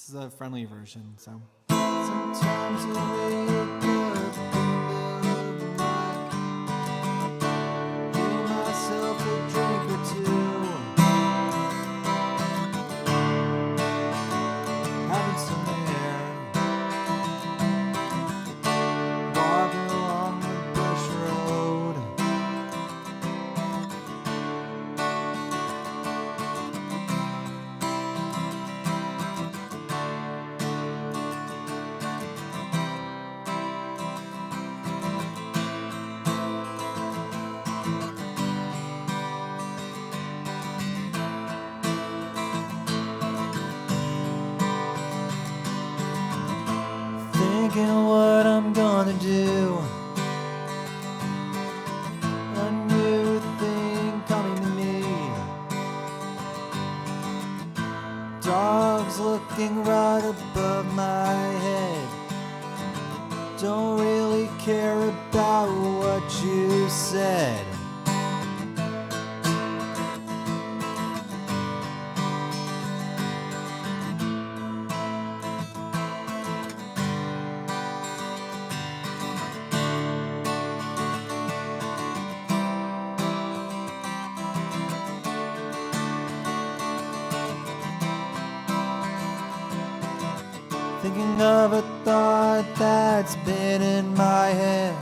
This is a friendly version, so. Sometimes you wake up in the night, give myself a drink or two, having some air, walking along the bush road. Thinking what I'm gonna do. A new thing coming to me. Dogs looking right above my head. Don't really care about what you said. Thinking of a thought that's been in my head.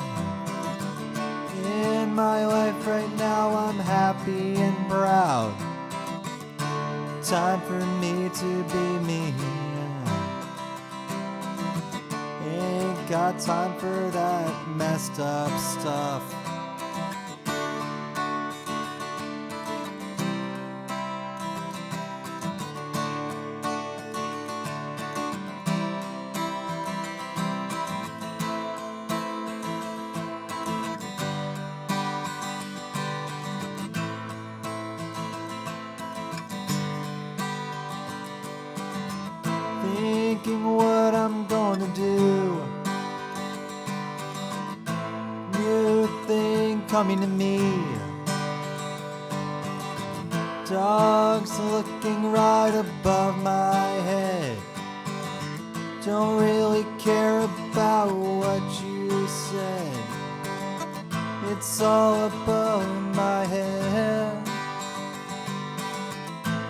In my life right now I'm happy and proud. Time for me to be me. Ain't got time for that messed up stuff. Thinking what I'm gonna do. New thing coming to me. Dogs looking right above my head. Don't really care about what you said. It's all above my head.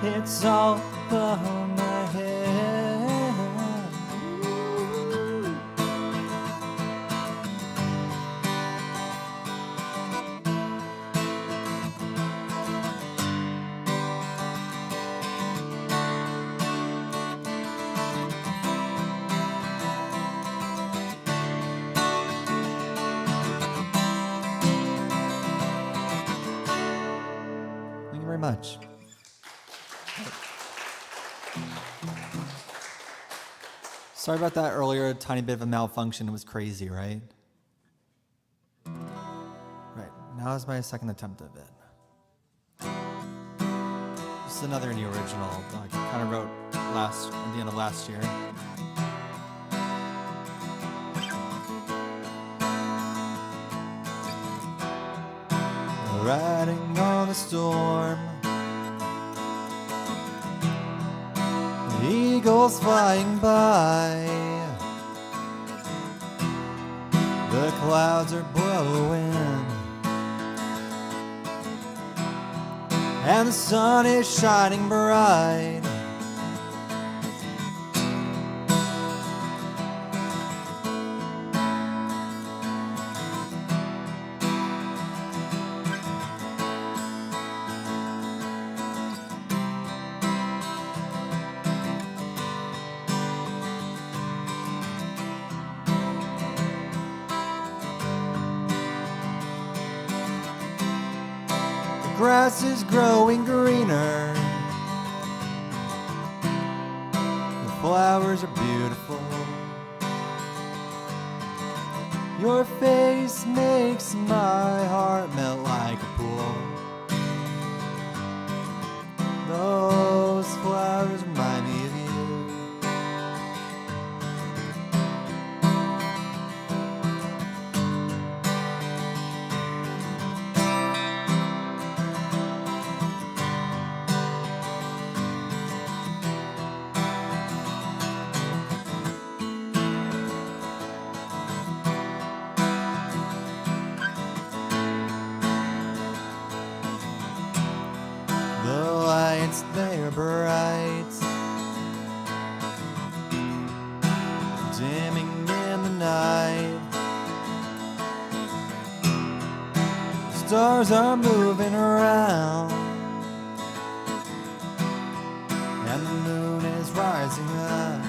It's all above my head. Thank you very much. Sorry about that earlier, a tiny bit of a malfunction. It was crazy, right? Right, now is my second attempt of it. This is another new original, like I kind of wrote at the end of last year. Riding on the storm, eagles flying by, the clouds are blowing, and the sun is shining bright. Grass is growing greener. The flowers are beautiful. Your face makes my heart melt like a pool. Those flowers remind me of you. dimming in the night. Stars are moving around, and the moon is rising up.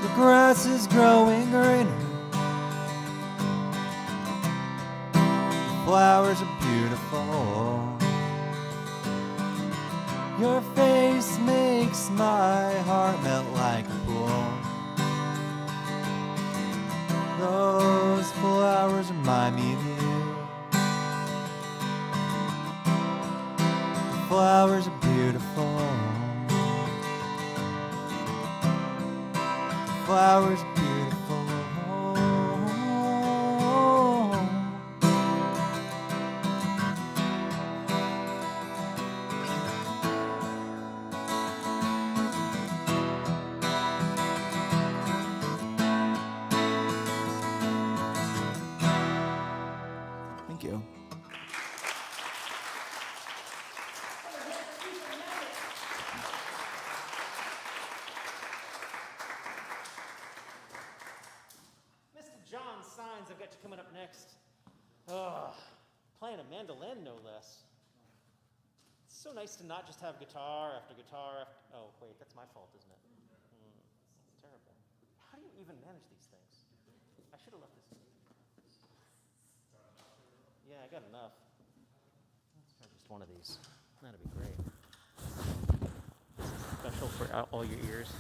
The grass is growing greener. The flowers are beautiful. Your face makes my heart melt like a pool. Those flowers remind me of you. The flowers are beautiful. Flowers are beautiful. Thank you. John Signs, I've got you coming up next. Playing a mandolin, no less. It's so nice to not just have guitar after guitar after. Oh, wait, that's my fault, isn't it? It's terrible. How do you even manage these things? I should have left this. Yeah, I got enough. Let's try just one of these. That'd be great. This is special for all your ears.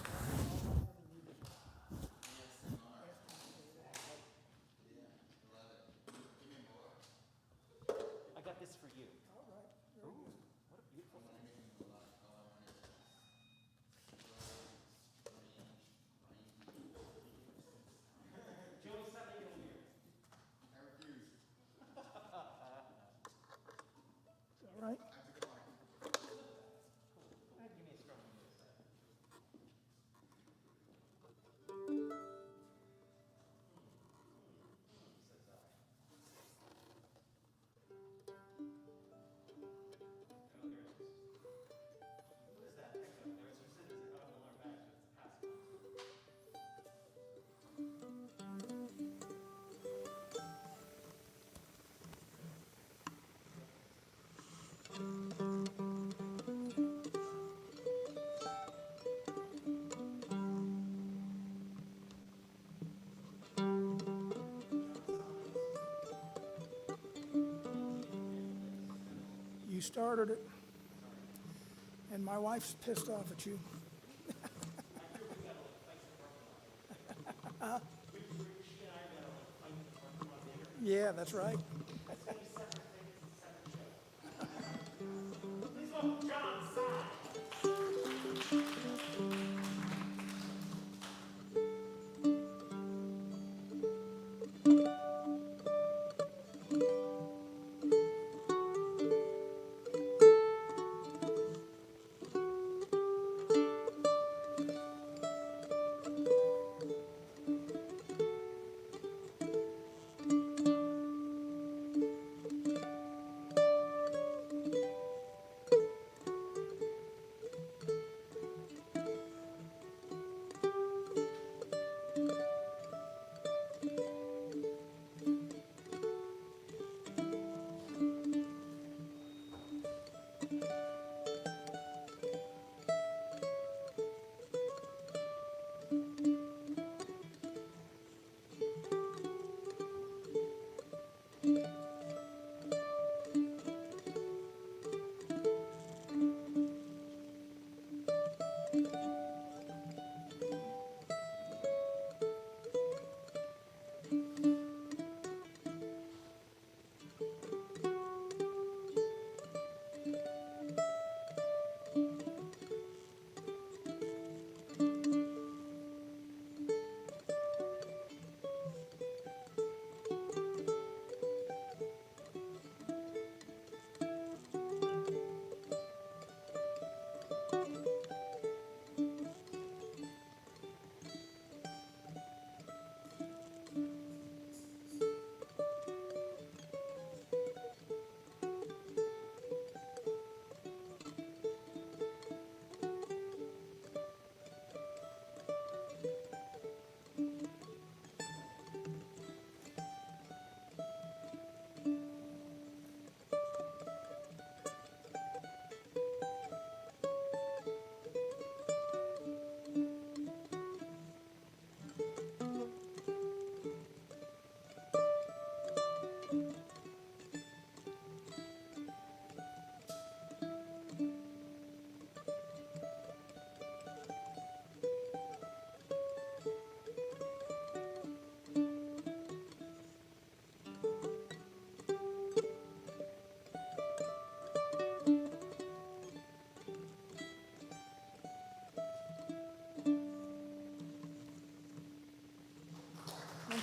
I got this for you. All right. Ooh, what a beautiful thing. Joey, stop making it weird. I refuse. All right. Give me a strong one. You started it, and my wife's pissed off at you. Yeah, that's right.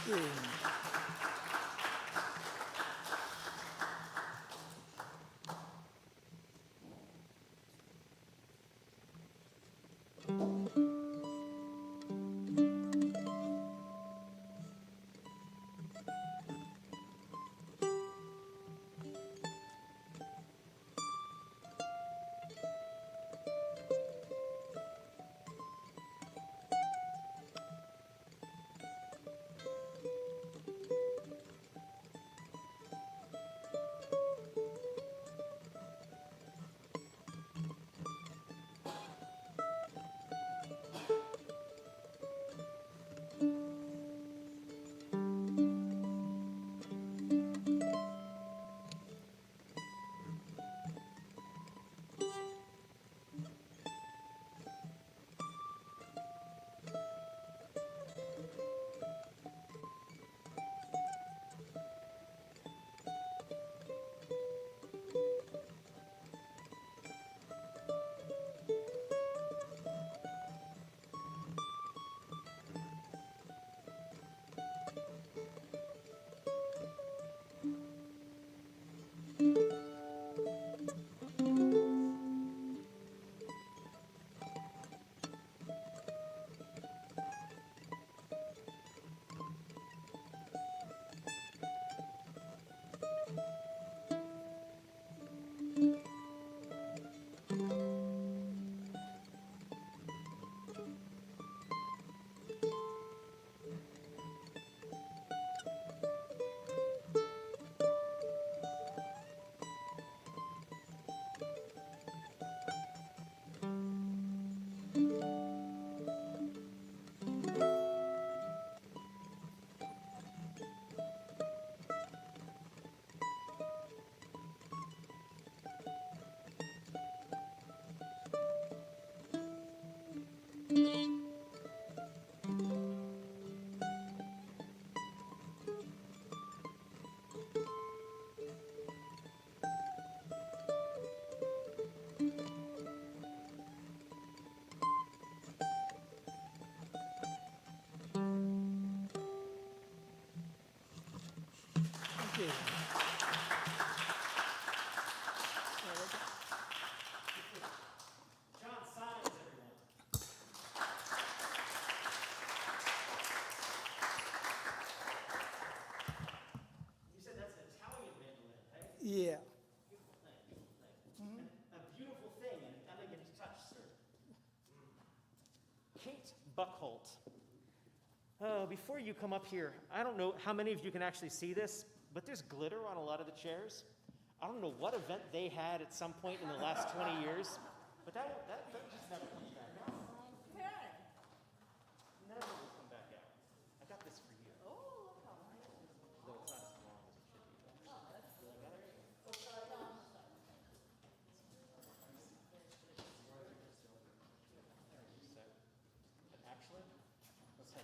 you. Thank you. John Signs, everyone. You said that's an Italian mandolin, right? Yeah. Beautiful thing, beautiful thing. A beautiful thing, and an elegant touch, sir. Kate Buckholt. Oh, before you come up here, I don't know how many of you can actually see this, but there's glitter on a lot of the chairs. I don't know what event they had at some point in the last 20 years, but that just never comes back out. Never will come back out. I got this for you. Oh, look how nice. Though it's not as long as it should be. Oh, that's really good. But actually, let's have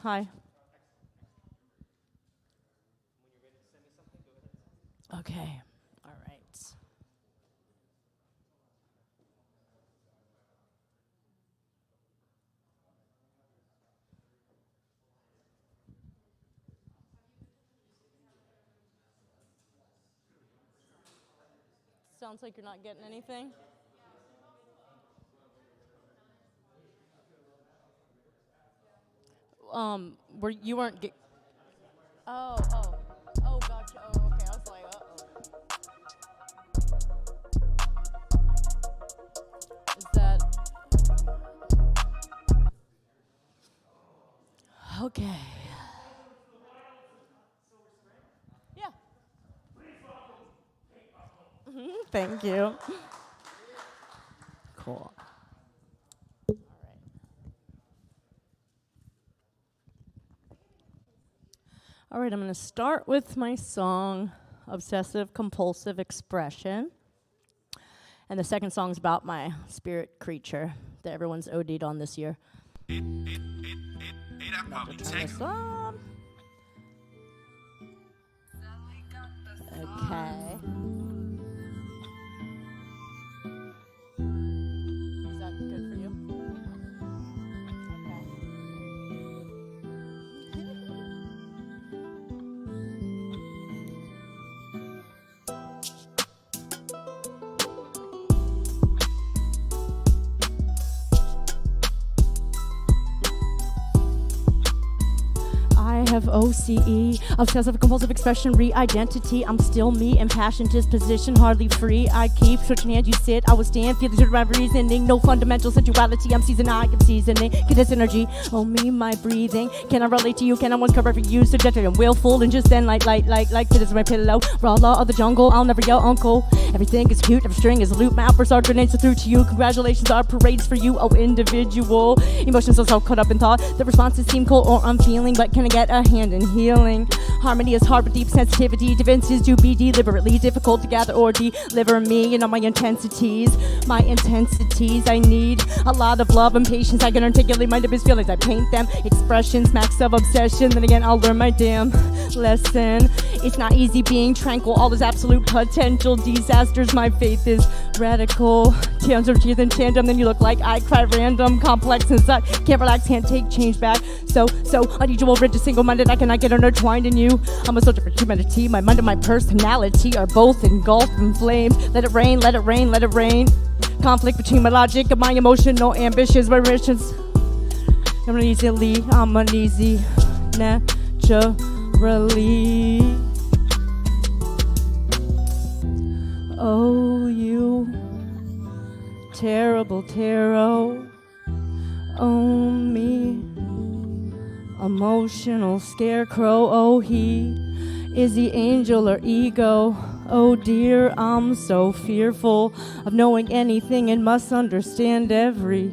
Hi. when you're ready to send me something, go ahead. Okay. All right. Sounds like you're not getting anything. Were you weren't get? Oh, gotcha. Oh, okay. I was like, Is that okay? Yeah. Thank you. Cool. All right, I'm going to start with my song, Obsessive Compulsive Expression. And the second song's about my spirit creature that everyone's OD'd on this year. Turn this on. Okay. Is that good for you? I have OCE, obsessive compulsive expression, re-identity. I'm still me, impassioned disposition, hardly free. I keep switching hands, you sit, I will stand, feel the my reasoning. No fundamental sensuality, I'm seasoning, I am seasoning. Get this energy, oh me, my breathing. Can I relate to you? Can I once cover for you? Subjective and willful, and just then like fit is my pillow. Raw law of the jungle, I'll never yell uncle. Everything is cute, every string is a loop. My outbursts are grenades through to you. Congratulations are parades for you, oh individual. Emotions are so caught up in thought. The responses seem cold or unfeeling, but can I get a hand in healing? Harmony is hard with deep sensitivity. Defenses to be deliberately difficult to gather or deliver me and all my intensities. My intensities, I need a lot of love and patience. I can articulate my deepest feelings, I paint them. Expressions, max of obsession. Then again, I'll learn my damn lesson. It's not easy being tranquil. All this absolute potential disasters. My faith is radical. Tears of teeth and tantrum. Then you look like I cry random. Complex inside. Can't relax, can't take change back. So unusual, rigid, single-minded. I cannot get intertwined in you. I'm a soldier for humanity. My mind and my personality are both engulfed in flames. Let it rain, let it rain, let it rain. Conflict between my logic and my emotional ambitions, my missions. I'm uneasy naturally. Oh, you terrible tarot. Oh, me emotional scarecrow. Oh, he is the angel or ego. Oh dear, I'm so fearful of knowing anything and must understand everything.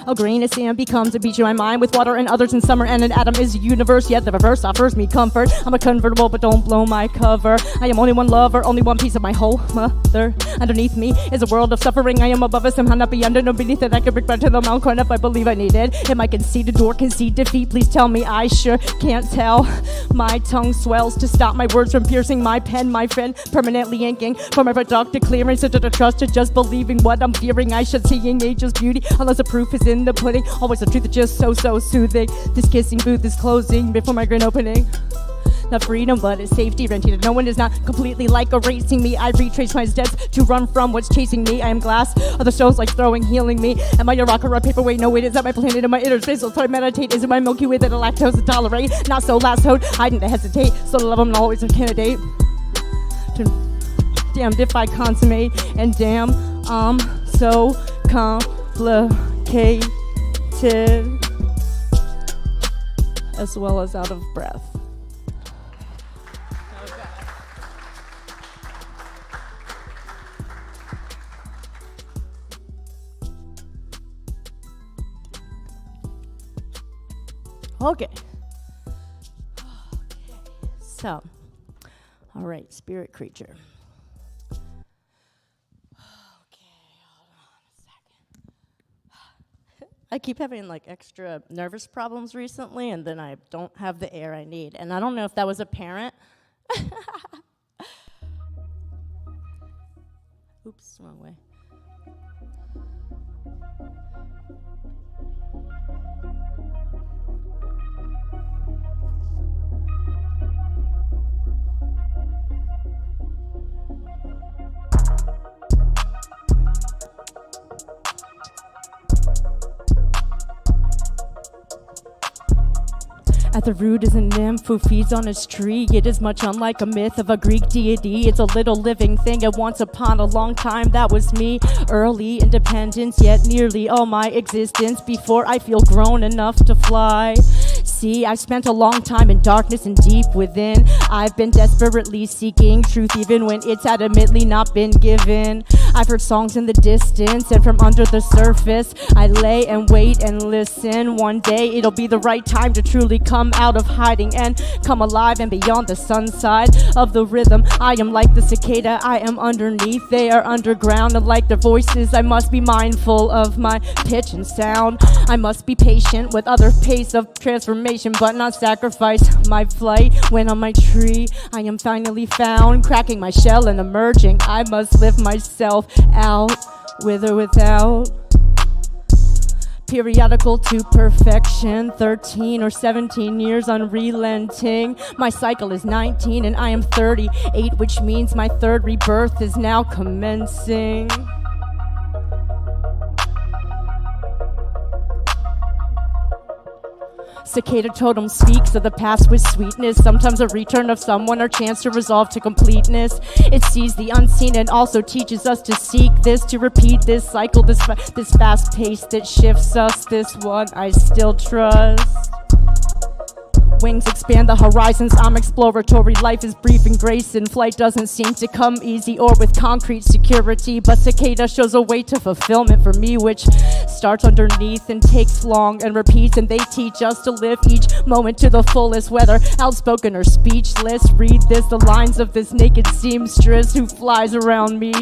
A grain of sand becomes a beach in my mind with water and others in summer, and an atom is the universe, yet the reverse offers me comfort. I'm a convertible, but don't blow my cover. I am only one lover, only one piece of my whole mother. Underneath me is a world of suffering. I am above it, somehow not beyond it. No beneath it, I can break back to the Mount Corn if I believe I need it. Am I conceited or concede defeat? Please tell me, I sure can't tell. My tongue swells to stop my words from piercing my pen, my friend, permanently inking from my doctor clearing, so to trust to just believing what I'm fearing. I should seeing angel's beauty, unless the proof is in the pudding. Always the truth is just so soothing. This kissing booth is closing before my grand opening. Not freedom, but it's safety rented. No one is not completely like erasing me. I retrace my steps to run from what's chasing me. I am glass, other stones like throwing, healing me. Am I a rock or a paperweight? No, it is not my planet in my inner space. So I meditate. Is it my Milky Way that I lactose to tolerate? Not so last hope, I didn't hesitate. So to love them, always a candidate. Damned if I consummate, and damn, I'm so complicated, as well as out of breath. Okay. So, all right, spirit creature. I keep having like extra nervous problems recently, and then I don't have the air I need. And I don't know if that was apparent. Oops, wrong way. At the root is a nymph who feeds on its tree. It is much unlike a myth of a Greek deity. It's a little living thing, and once upon a long time that was me. Early independence, yet nearly all my existence before I feel grown enough to fly. see, I've spent a long time in darkness and deep within. I've been desperately seeking truth even when it's adamantly not been given. I've heard songs in the distance and from under the surface I lay and wait and listen. One day it'll be the right time to truly come out of hiding and come alive and beyond the sun side of the rhythm. I am like the cicada, I am underneath. They are underground and like their voices I must be mindful of my pitch and sound. I must be patient with other pace of transformation but not sacrifice my flight. When on my tree I am finally found, cracking my shell and emerging. I must lift myself out, with or without. Periodical to perfection, 13 or 17 years unrelenting. My cycle is 19 and I am 38, which means my third rebirth is now commencing. Cicada totem speaks of the past with sweetness, sometimes a return of someone or chance to resolve to completeness. It sees the unseen and also teaches us to seek this, to repeat this cycle, this fast pace that shifts us, this one I still trust. Wings expand the horizons, I'm exploratory. Life is brief and grace, and flight doesn't seem to come easy or with concrete security. But Cicada shows a way to fulfillment for me, which starts underneath and takes long and repeats. And they teach us to live each moment to the fullest, whether outspoken or speechless. Read this, the lines of this naked seamstress who flies around me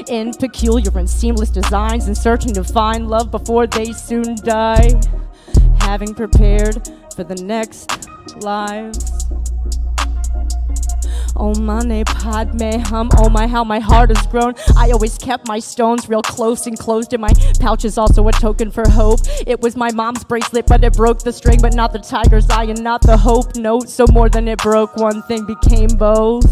in peculiar and seamless designs and searching to find love before they soon die. Having prepared for the next lives. Oh mane padme hum, oh my how my heart has grown. I always kept my stones real close and closed in my pouch is also a token for hope. It was my mom's bracelet but it broke the string, but not the tiger's eye and not the hope note. So more than it broke, one thing became both.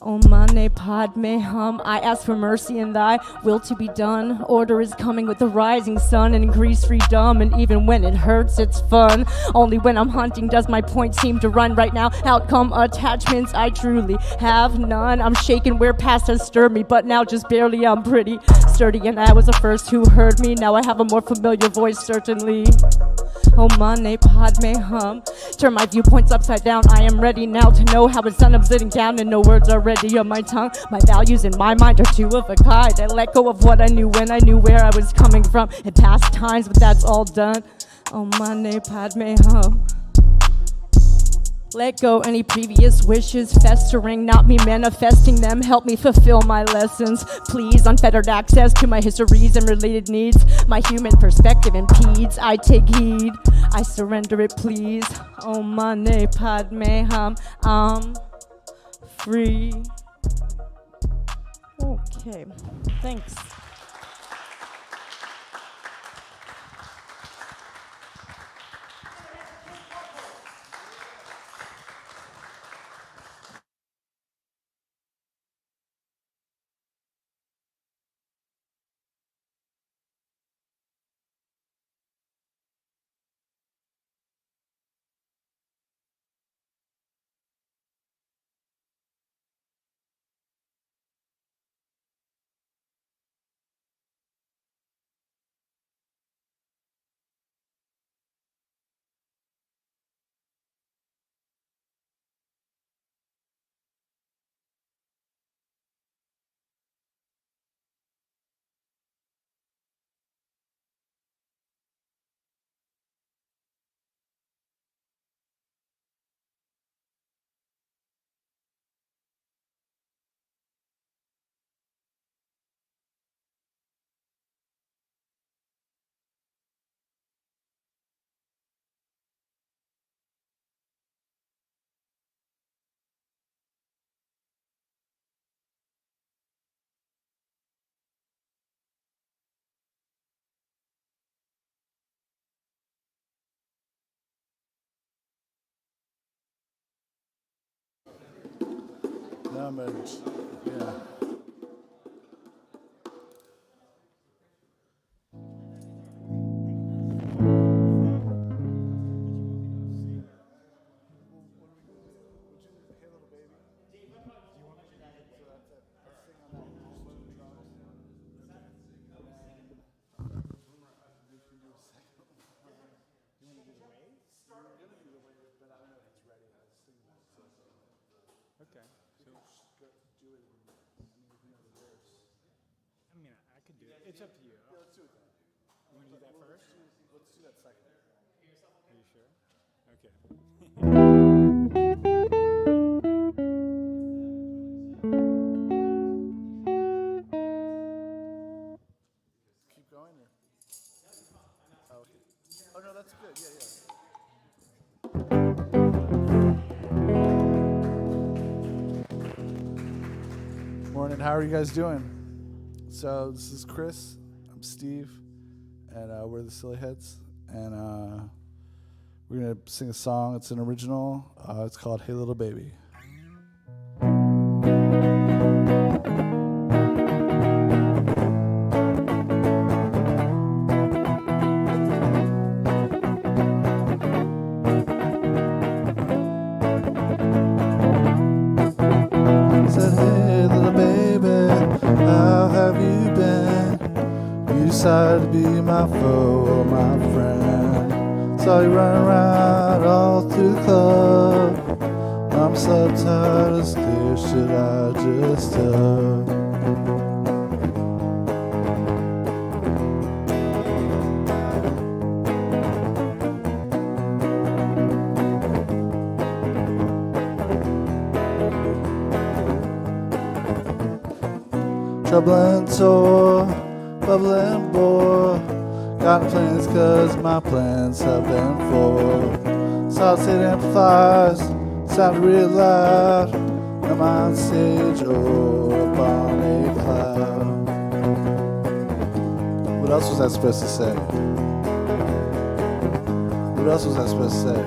Oh mane padme hum, I ask for mercy and thy will to be done. Order is coming with the rising sun and increased freedom, and even when it hurts it's fun. Only when I'm hunting does my point seem to run. Right now outcome attachments I truly have none. I'm shaken where past has stirred me, but now just barely. I'm pretty sturdy and I was the first who heard me. Now I have a more familiar voice certainly. Oh mane padme hum, turn my viewpoints upside down. I am ready now to know how it's done. I'm sitting down and no words are ready on my tongue. My values in my mind are two of a kind. I let go of what I knew when I knew where I was coming from in past times, but that's all done. Oh mane padme hum. Let go any previous wishes festering, not me manifesting them. Help me fulfill my lessons, please. Unfettered access to my histories and related needs. My human perspective impedes. I take heed. I surrender it, please. Oh mane padme hum. I'm free. Okay, thanks. Numbers, yeah. do it. It's up to you. Yeah, let's do it then. You want to do that first? Let's do that second. Are you sure? Okay. Keep going or? Oh, okay. Oh no, that's good. Yeah, yeah. Morning. How are you guys doing? So this is Chris. I'm Steve, and we're the Silly Heads, and we're gonna sing a song. It's an original. It's called "Hey Little Baby." Said, "Hey little baby, how have you been? You decided to be my foe or my friend. Saw you running around all through the club. I'm so tired of clear, should I just tell?" Trouble and toil, bubble and bore. Got plans cause my plans have been full. Solid state amplifiers, sounded real loud. Am I on stage or up on a cloud? What else was I supposed to say? What else was I supposed to say?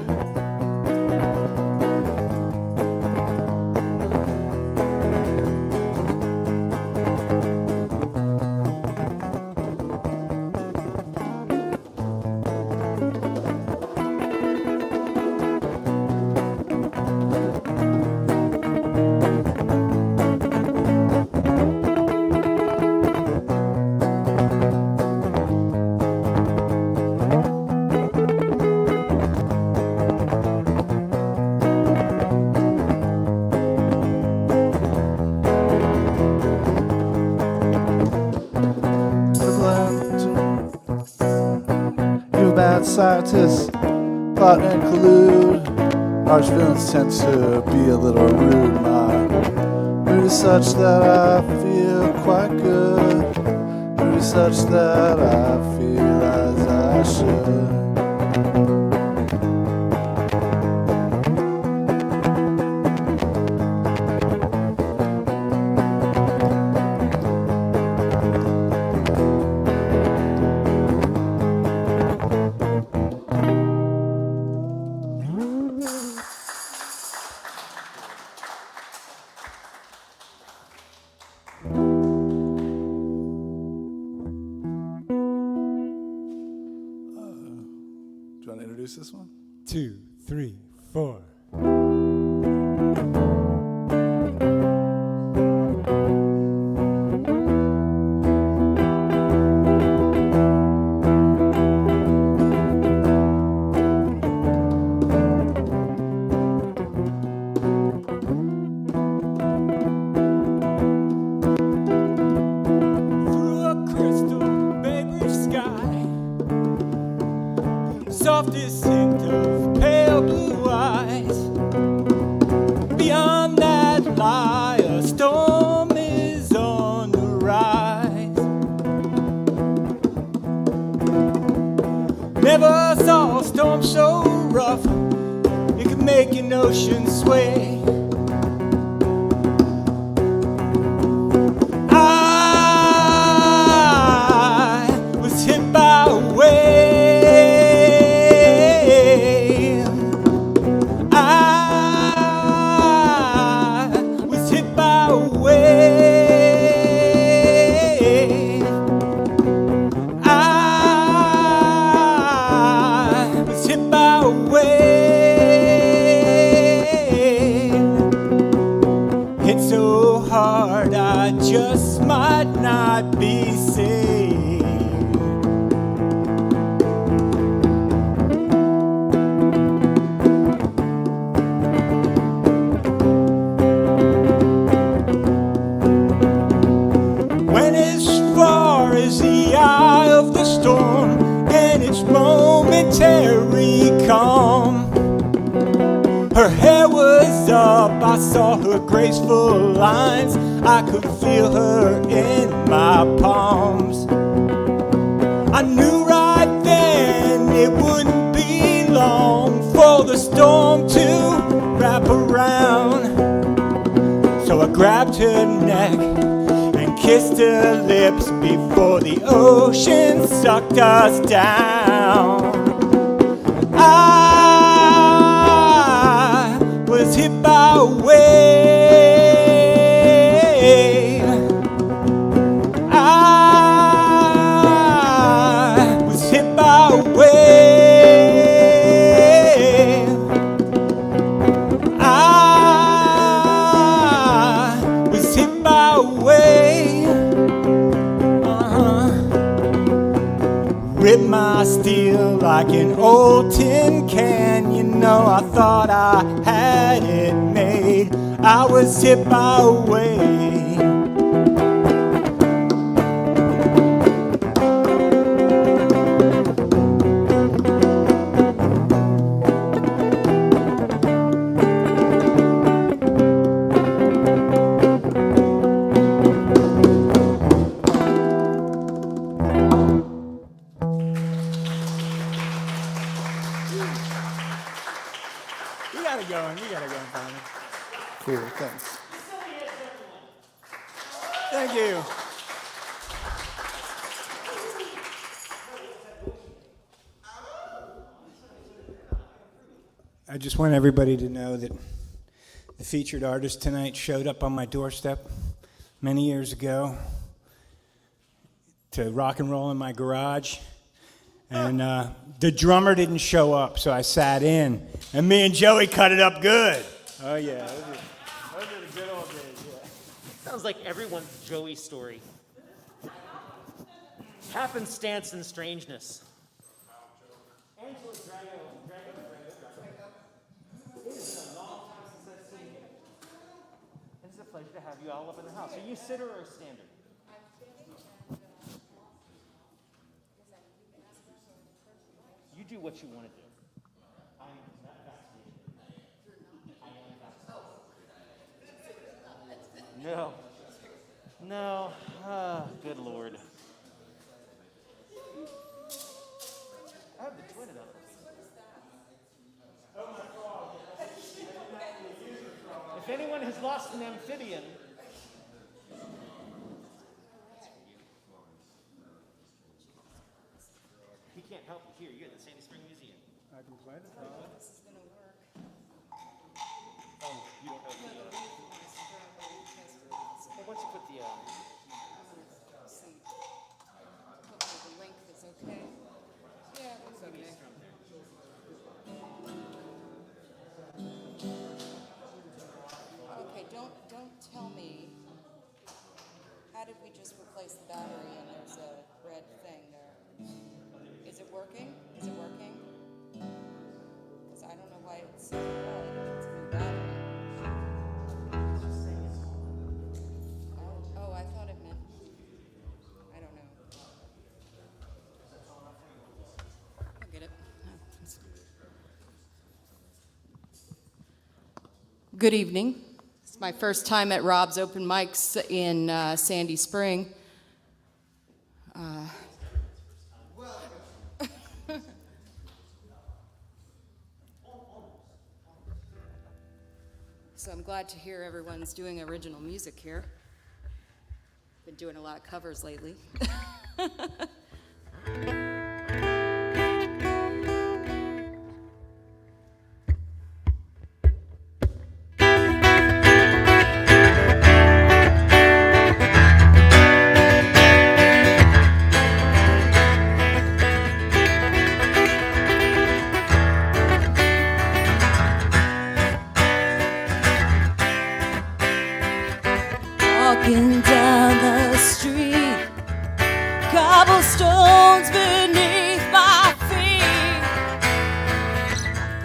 Scientists plot and collude. Harsh feelings tend to be a little rude. My mood is such that I feel quite good. Mood is such that I feel as I should. Do you want to introduce this one? 2, 3, 4. Through a crystal baby sky, softest hint of pale blue eyes. Beyond that lie, a storm is on the rise. Never saw a storm so rough, it could make an ocean sway. I was hit by a wave. I was hit by a wave. I was hit by a wave. Hit so hard I just might not be saved. When as far as I saw her graceful lines. I could feel her in my palms. I knew right then it wouldn't be long for the storm to wrap around. So I grabbed her neck and kissed her lips before the ocean sucked us down. I was hit by a wave. I was hit by a wave. I was hit by a wave. Ripped my steel like an old tin can. You know, I thought I had it made. I was hit by a wave. We gotta go and find it. Cool, thanks. Thank you. I just want everybody to know that the featured artist tonight showed up on my doorstep many years ago to rock and roll in my garage. And the drummer didn't show up, so I sat in. And me and Joey cut it up good. Oh, yeah. Those are the good old days, yeah. Sounds like everyone's Joey story. Happenstance and strangeness. Angela Drago. It has been a long time since I've seen you. It's a pleasure to have you all up in the house. Are you sitter or standard? You do what you want to do. I'm not vaccinated. No. No. Good Lord. I have the twin another. If anyone has lost an amphibian, he can't help you here. You're at the Sandy Spring Museum. I can play it. This is going to work. Oh, you don't know the. Well, once you put the. See. Hopefully the length is okay. Yeah, it's okay. Okay, don't tell me. How did we just replace the battery and there's a red thing there? Is it working? Is it working? Because I don't know why it's red if it's a new battery. Oh, I thought it meant. I don't know. I'll get it. Good evening. It's my first time at Rob's Open Mics in Sandy Spring. So I'm glad to hear everyone's doing original music here. Been doing a lot of covers lately. Walking down the street, cobblestones beneath my feet.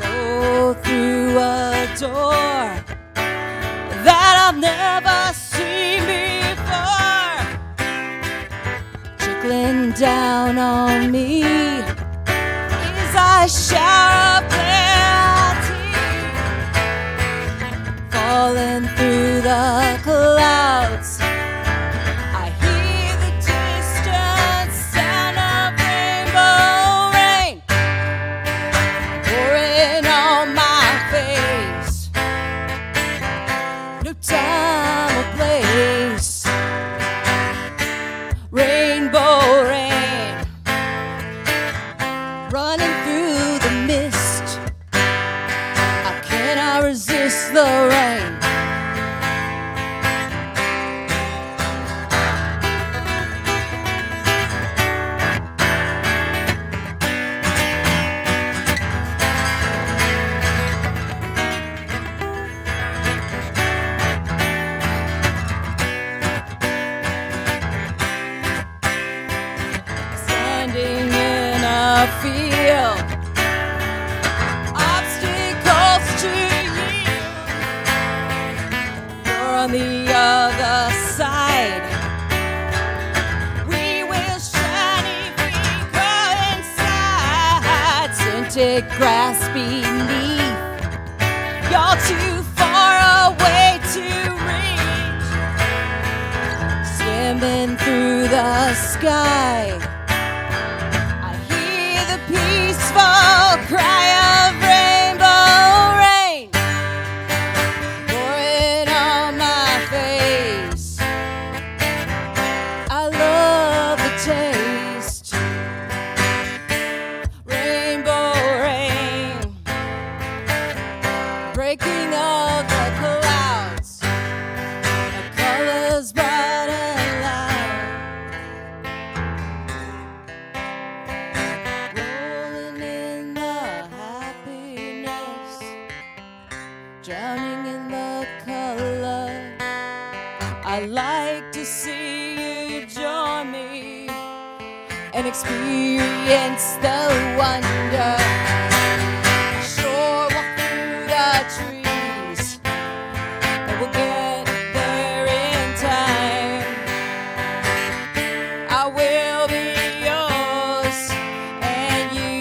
Go through a door that I've never seen before. Trickling down on me is a shower of plenty. Falling feel obstacles to yield. You're on the other side. We will shiny finger inside. Scented grass beneath. You're too far away to reach. Swimming through the sky. I hear the peaceful cry of rainbow rain pouring on my face. I love the taste. Rainbow rain breaking all the clouds. The colors bright and loud. Rolling in the happiness, drowning in the color. I like to see you join me and experience the wonder. Sure, walk through the trees, and we'll get there in time. I will be yours, and you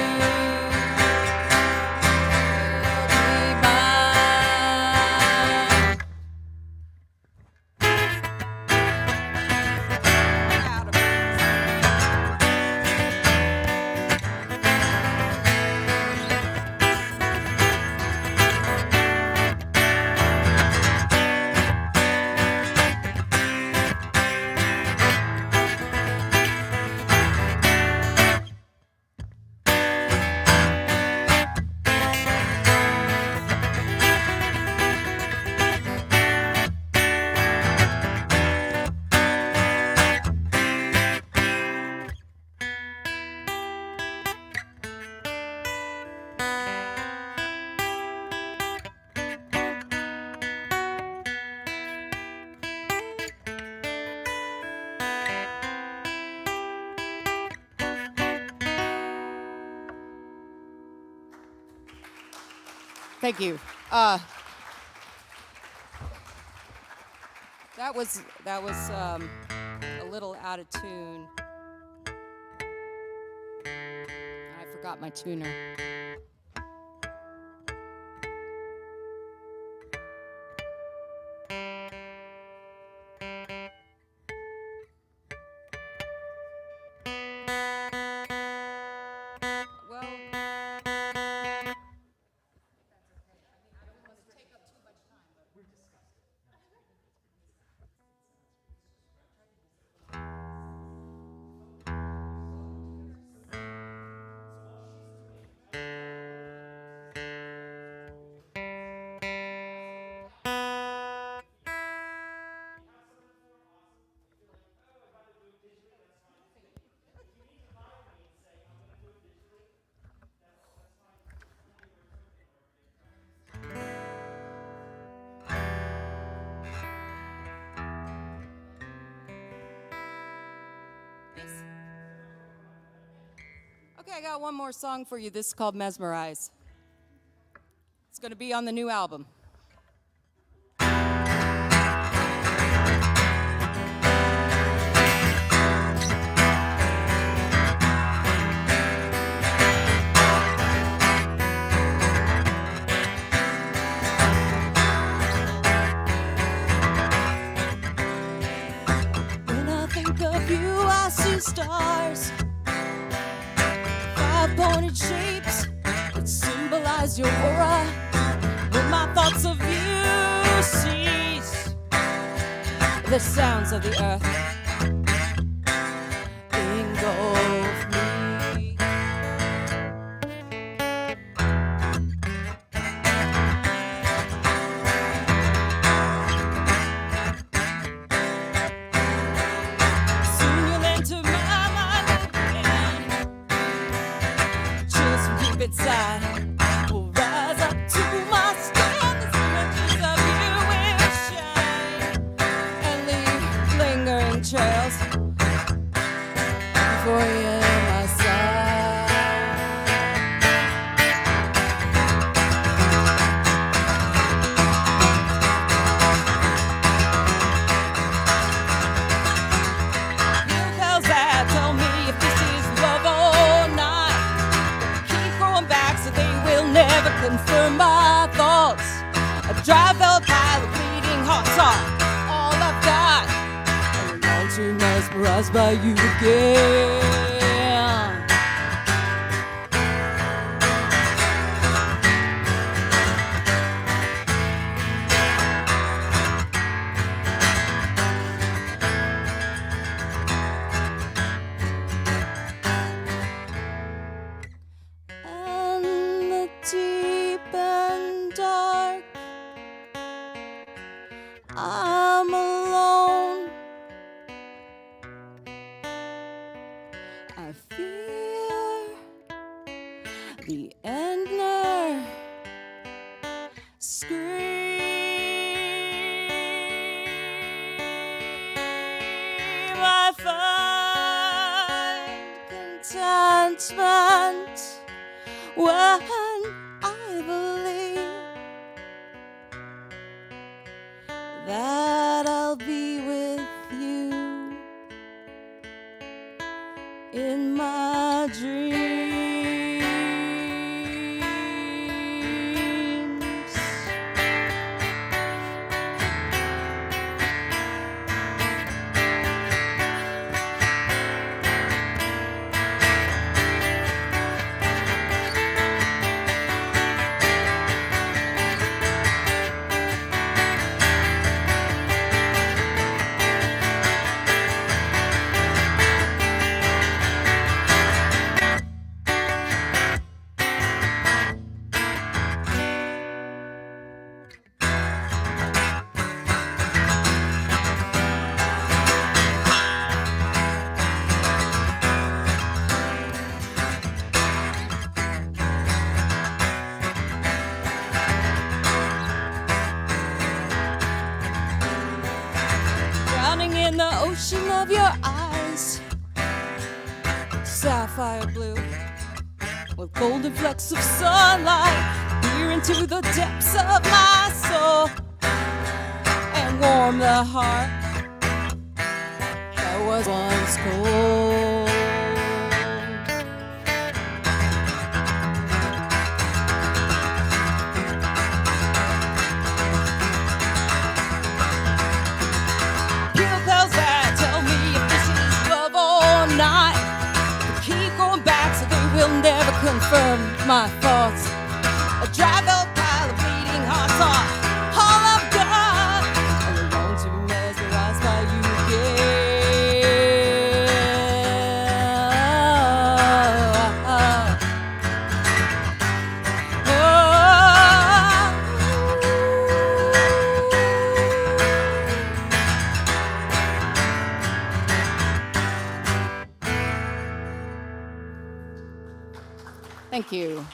will be mine. Thank you. That was a little out of tune. I forgot my tuner. Okay, I got one more song for you. This is called Mesmerize. It's going to be on the new album. When I think of you, I see stars. Five-pointed shapes that symbolize your aura. When my thoughts of you cease, the sounds of the earth engulf me. Soon you'll enter my mind again. Chills from deep inside will rise up to my skin. The images of you will shine and leave lingering trails before you in my sight. dry velvet pile of bleeding hearts are all I've got. I'm long to mesmerized by you again. And the deep and dark, I'm alone. I fear the endner scream. I find contentment when I believe that I'll be with you in my dreams. Drowning in the ocean of your eyes, sapphire blue, with golden flecks of sunlight peer into the depths of my soul and warm the heart that was once cold. Pill pills that tell me if this is love or not. But keep going back so they will never confirm my thoughts. A dry velvet pile of bleeding hearts are all I've got. I'm alone to be mesmerized by you Thank you.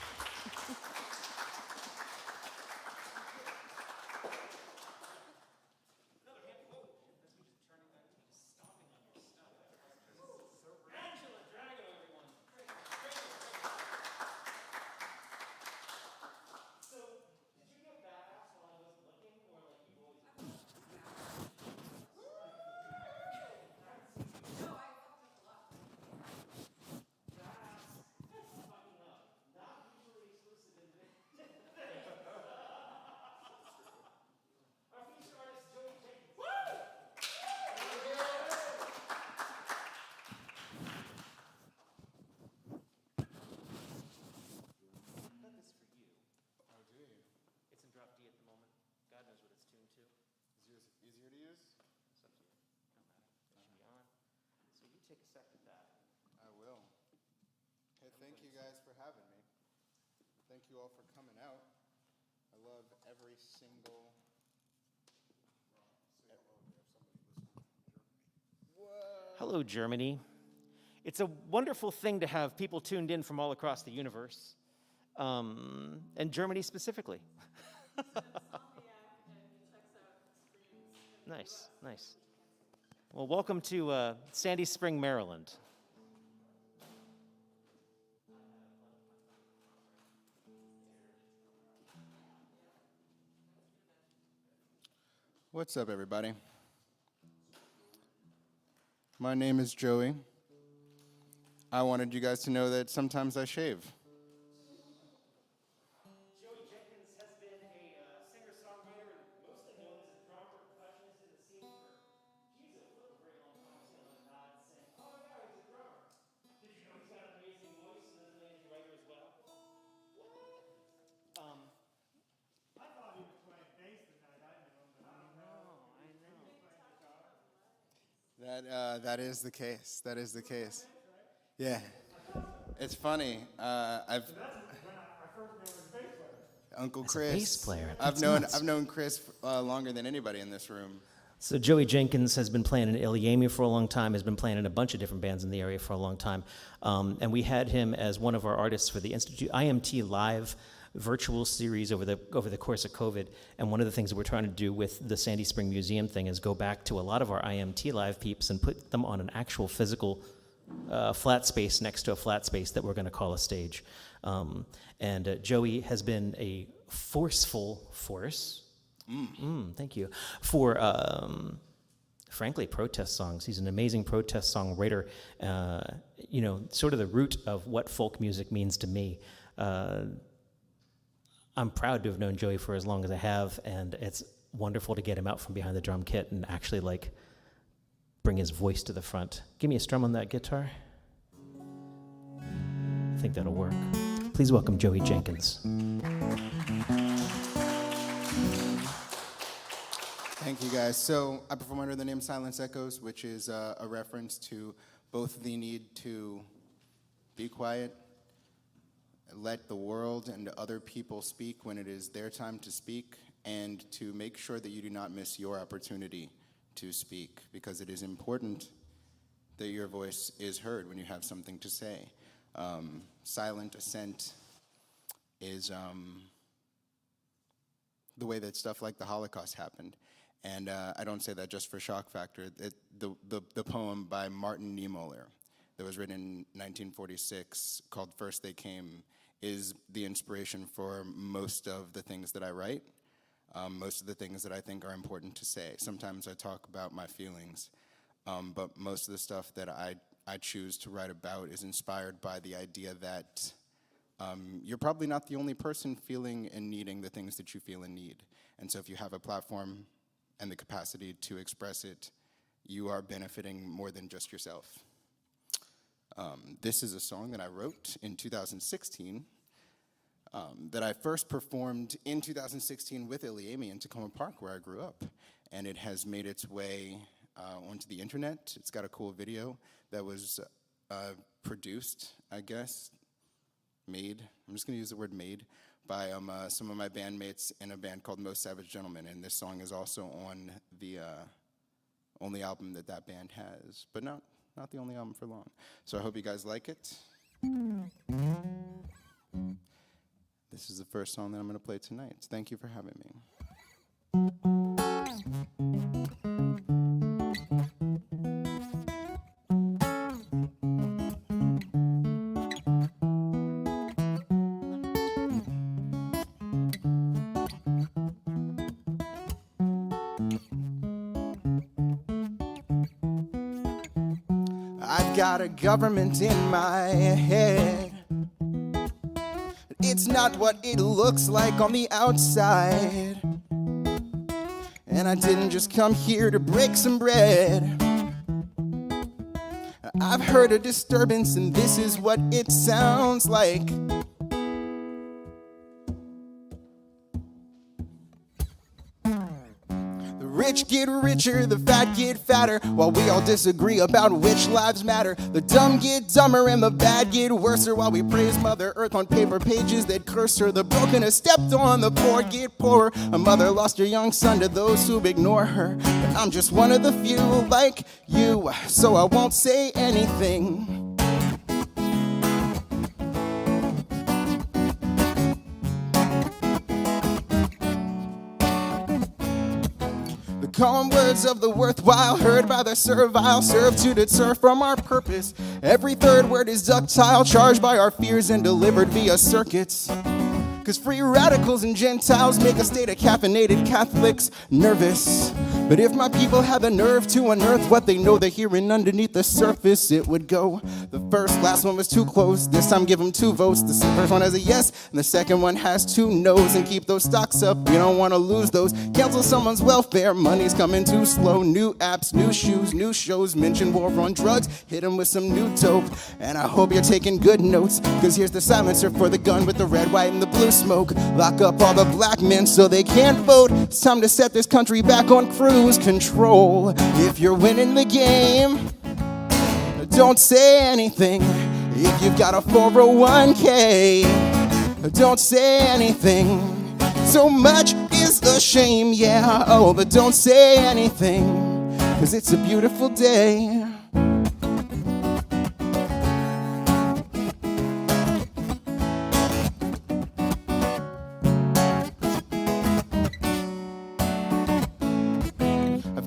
Thank you guys for having me. Thank you all for coming out. I love every single... Hello, Germany. It's a wonderful thing to have people tuned in from all across the universe, and Germany specifically. Nice, nice. Well, welcome to Sandy Spring, Maryland. What's up, everybody? My name is Joey. I wanted you guys to know that sometimes I shave. Joey Jenkins has been a singer-songwriter That is the case. That is the case. Yeah. It's funny. Uncle Chris. Bass player. I've known Chris longer than anybody in this room. So Joey Jenkins has been playing in ilyAIMY for a long time, has been playing in a bunch of different bands in the area for a long time. And we had him as one of our artists for the Institute IMT Live virtual series over the course of COVID. And one of the things that we're trying to do with the Sandy Spring Museum thing is go back to a lot of our IMT Live peeps and put them on an actual physical flat space next to a flat space that we're going to call a stage. And Joey has been a forceful force. Thank you. For, frankly, protest songs. He's an amazing protest songwriter. You know, sort of the root of what folk music means to me. I'm proud to have known Joey for as long as I have, and it's wonderful to get him out from behind the drum kit and actually, like, bring his voice to the front. Give me a strum on that guitar. I think that'll work. Please welcome Joey Jenkins. Thank you, guys. So I perform under the name Silence Echoes, which is a reference to both the need to be quiet, let the world and other people speak when it is their time to speak, and to make sure that you do not miss your opportunity to speak, because it is important that your voice is heard when you have something to say. Silent assent is the way that stuff like the Holocaust happened. And I don't say that just for shock factor. The poem by Martin Niemöller that was written in 1946 called First They Came is the inspiration for most of the things that I write, most of the things that I think are important to say. Sometimes I talk about my feelings, but most of the stuff that I choose to write about is inspired by the idea that you're probably not the only person feeling and needing the things that you feel and need. And so if you have a platform and the capacity to express it, you are benefiting more than just yourself. This is a song that I wrote in 2016 that I first performed in 2016 with ilyAIMY in Tacoma Park, where I grew up. And it has made its way onto the internet. It's got a cool video that was produced, I guess, made, I'm just going to use the word made, by some of my bandmates in a band called Most Savage Gentlemen. And this song is also on the only album that band has, but not the only album for long. So I hope you guys like it. This is the first song that I'm going to play tonight. Thank you for having me. I've got a government in my head. It's not what it looks like on the outside. And I didn't just come here to break some bread. I've heard a disturbance and this is what it sounds like. The rich get richer, the fat get fatter, while we all disagree about which lives matter. The dumb get dumber and the bad get worser, while we praise Mother Earth on paper pages that curse her. The broken are stepped on, the poor get poorer. A mother lost her young son to those who ignore her. But I'm just one of the few like you, so I won't say anything. Calm words of the worthwhile, heard by the servile, serve to deter from our purpose. Every third word is ductile, charged by our fears and delivered via circuits. Cause free radicals and Gentiles make a state of caffeinated Catholics nervous. But if my people had the nerve to unearth what they know they're hearing underneath the surface, it would go. The last one was too close. This time give them 2 votes. The first one has a yes, and the second one has 2 no's. And keep those stocks up, you don't want to lose those. Cancel someone's welfare, money's coming too slow. New apps, new shoes, new shows. Mention war on drugs, hit them with some new dope. And I hope you're taking good notes, cause here's the silencer for the gun with the red, white, and the blue smoke. Lock up all the black men so they can't vote. It's time to set this country back on cruise. lose control. If you're winning the game, don't say anything. If you've got a 401k, don't say anything. So much is a shame, yeah, oh, but don't say anything, 'cause it's a beautiful day.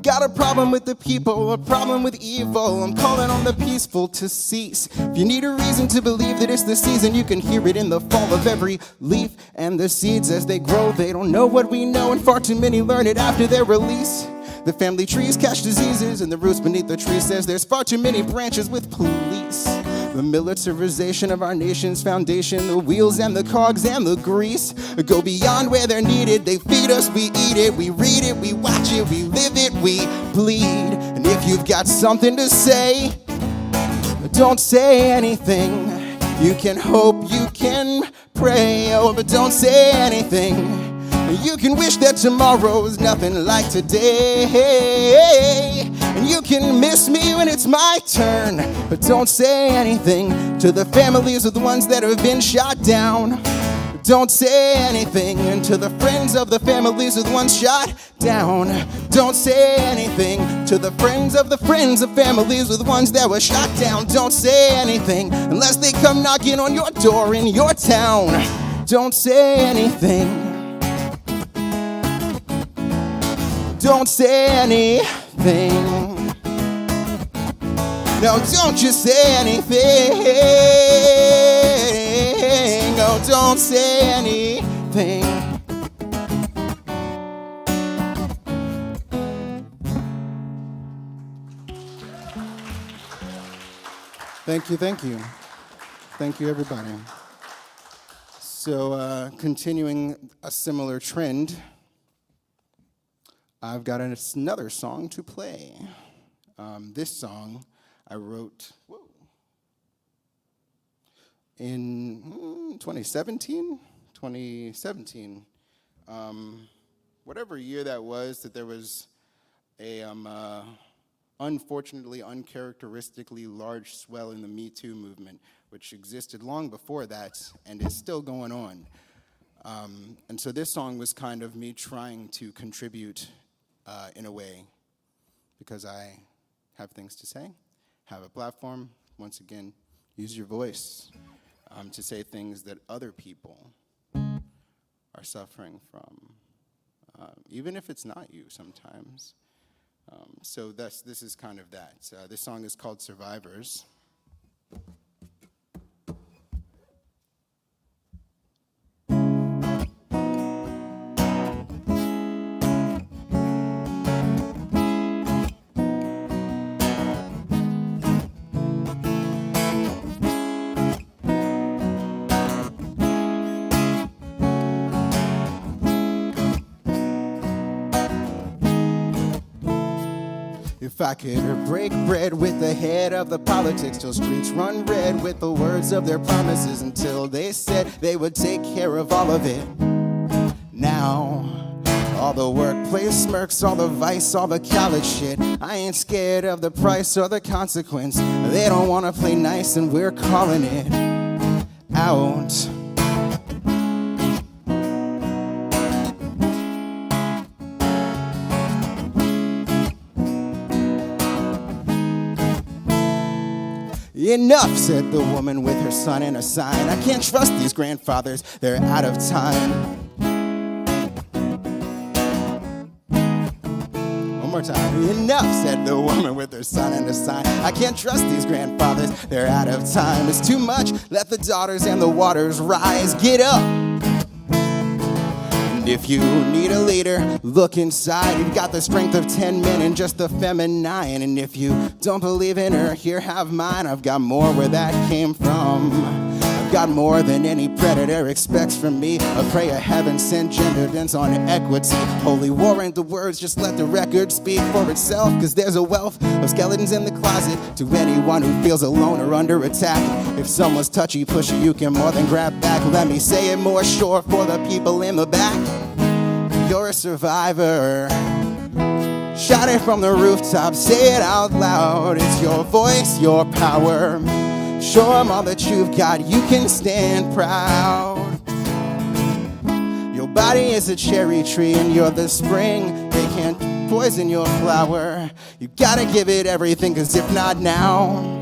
Got a problem with the people, a problem with evil. I'm calling on the peaceful to cease. If you need a reason to believe that it's the season, you can hear it in the fall of every leaf and the seeds as they grow. They don't know what we know, and far too many learn it after their release. The family trees catch diseases, and the roots beneath the tree says there's far too many branches with police. The militarization of our nation's foundation, the wheels and the cogs and the grease go beyond where they're needed. They feed us, we eat it, we read it, we watch it, we live it, we bleed. And if you've got something to say, don't say anything. You can hope, you can pray, oh, but don't say anything. You can wish that tomorrow's nothing like today. And you can miss me when it's my turn, but don't say anything to the families of the ones that have been shot down. Don't say anything, and to the friends of the families of the ones shot down. Don't say anything to the friends of families of the ones that were shot down. Don't say anything unless they come knocking on your door in your town. Don't say anything. Don't say anything. No, don't you say anything. No, don't say anything. Thank you, thank you. Thank you, everybody. So, continuing a similar trend, I've got another song to play. This song I wrote in 2017? 2017. Whatever year that was, that there was a unfortunately, uncharacteristically large swell in the Me Too movement, which existed long before that and is still going on. And so this song was kind of me trying to contribute in a way, because I have things to say, have a platform. Once again, use your voice to say things that other people are suffering from, even if it's not you sometimes. So this is kind of that. This song is called Survivors. If I could break bread with the head of the politics till streets run red with the words of their promises until they said they would take care of all of it. Now, all the workplace smirks, all the vice, all the college shit. I ain't scared of the price or the consequence. They don't want to play nice and we're calling it out. Enough, said the woman with her son and a sign. I can't trust these grandfathers, they're out of time. One more time. Enough, said the woman with her son and a sign. I can't trust these grandfathers, they're out of time. It's too much, let the daughters and the waters rise. Get up. If you need a leader, look inside. You've got the strength of 10 men and just the feminine. And if you don't believe in her, here, have mine. I've got more where that came from. I've got more than any predator expects from me. A prayer heaven sent gender dance on equity. Holy war ain't the words, just let the record speak for itself. Cause there's a wealth of skeletons in the closet to anyone who feels alone or under attack. If someone's touchy pushy, you can more than grab back. Let me say it more short for the people in the back. You're a survivor. Shout it from the rooftop, say it out loud. It's your voice, your power. Show them all that you've got, you can stand proud. Your body is a cherry tree and you're the spring. They can't poison your flower. You gotta give it everything, cause if not now,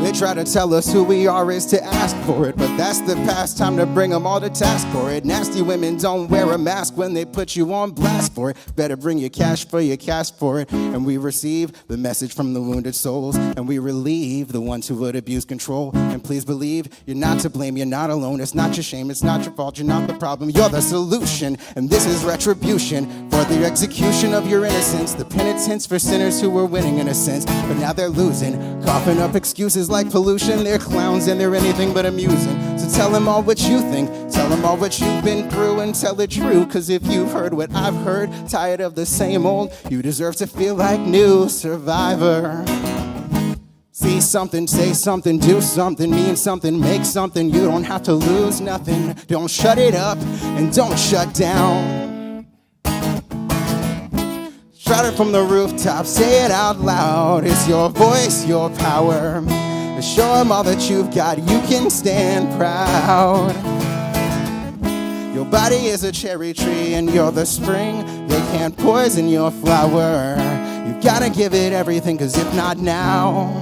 they try to tell us who we are is to ask for it, but that's the past. Time to bring them all to task for it. Nasty women don't wear a mask when they put you on blast for it. Better bring your cash for your cash for it. And we receive the message from the wounded souls, and we relieve the ones who would abuse control. And please believe you're not to blame, you're not alone. It's not your shame, it's not your fault, you're not the problem, you're the solution. And this is retribution for the execution of your innocence. The penitence for sinners who were winning in a sense, but now they're losing. Coughing up excuses like pollution. They're clowns and they're anything but amusing. So tell them all what you think, tell them all what you've been through, and tell it true. Cause if you've heard what I've heard, tired of the same old, you deserve to feel like new. Survivor. See something, say something, do something, mean something, make something. You don't have to lose nothing. Don't shut it up and don't shut down. Shout it from the rooftop, say it out loud. It's your voice, your power. Show them all that you've got, you can stand proud. Your body is a cherry tree and you're the spring. They can't poison your flower. You gotta give it everything, cause if not now,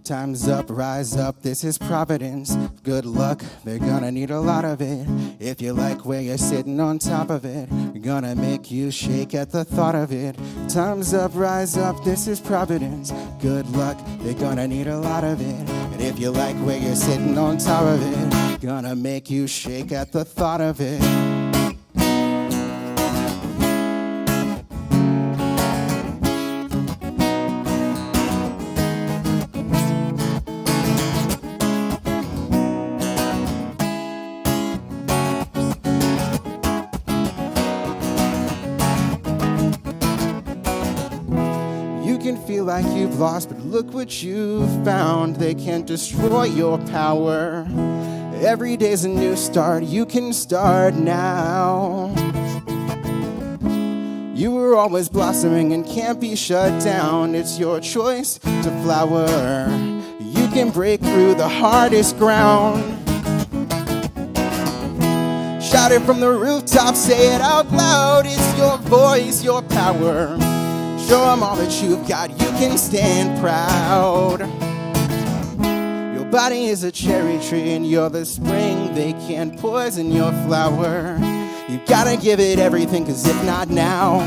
time's up, rise up, this is Providence. Good luck, they're gonna need a lot of it. If you like where you're sitting on top of it, gonna make you shake at the thought of it. Time's up, rise up, this is Providence. Good luck, they're gonna need a lot of it. And if you like where you're sitting on top of it, gonna make you shake at the thought of it. Feel like you've lost, but look what you've found. They can't destroy your power. Every day's a new start, you can start now. You were always blossoming and can't be shut down. It's your choice to flower. You can break through the hardest ground. Shout it from the rooftop, say it out loud. It's your voice, your power. Show them all that you've got, you can stand proud. Your body is a cherry tree and you're the spring. They can't poison your flower. You gotta give it everything, cause if not now,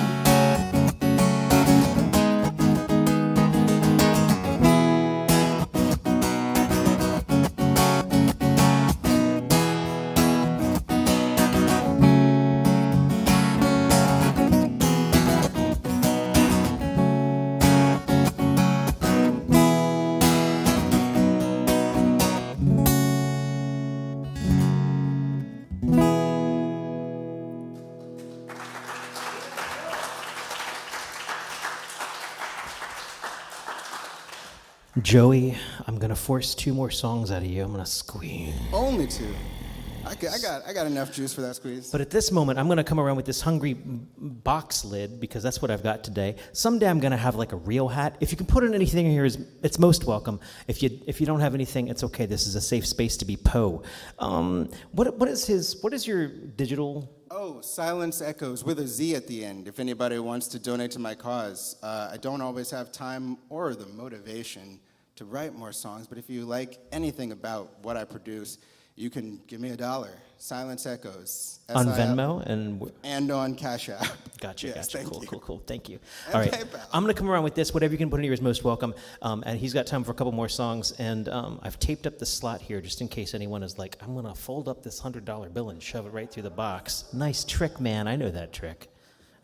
Joey, I'm gonna force 2 more songs out of you. I'm gonna squeeze. only 2. I got enough juice for that squeeze. But at this moment, I'm gonna come around with this hungry box lid because that's what I've got today. Someday I'm gonna have like a real hat. If you can put in anything in here, it's most welcome. If you don't have anything, it's okay. This is a safe space to be Poe. What is your digital? Oh, Silence Echoes with a Z at the end, if anybody wants to donate to my cause. I don't always have time or the motivation to write more songs, but if you like anything about what I produce, you can give me $1. Silence Echoes. On Venmo and on Cash App. Gotcha, Yes, gotcha. thank you. Cool. Thank you. And All right, PayPal. I'm gonna come around with this. Whatever you can put in here is most welcome. And he's got time for a couple more songs. And I've taped up the slot here just in case anyone is like, I'm gonna fold up this $100 bill and shove it right through the box. Nice trick, man. I know that trick.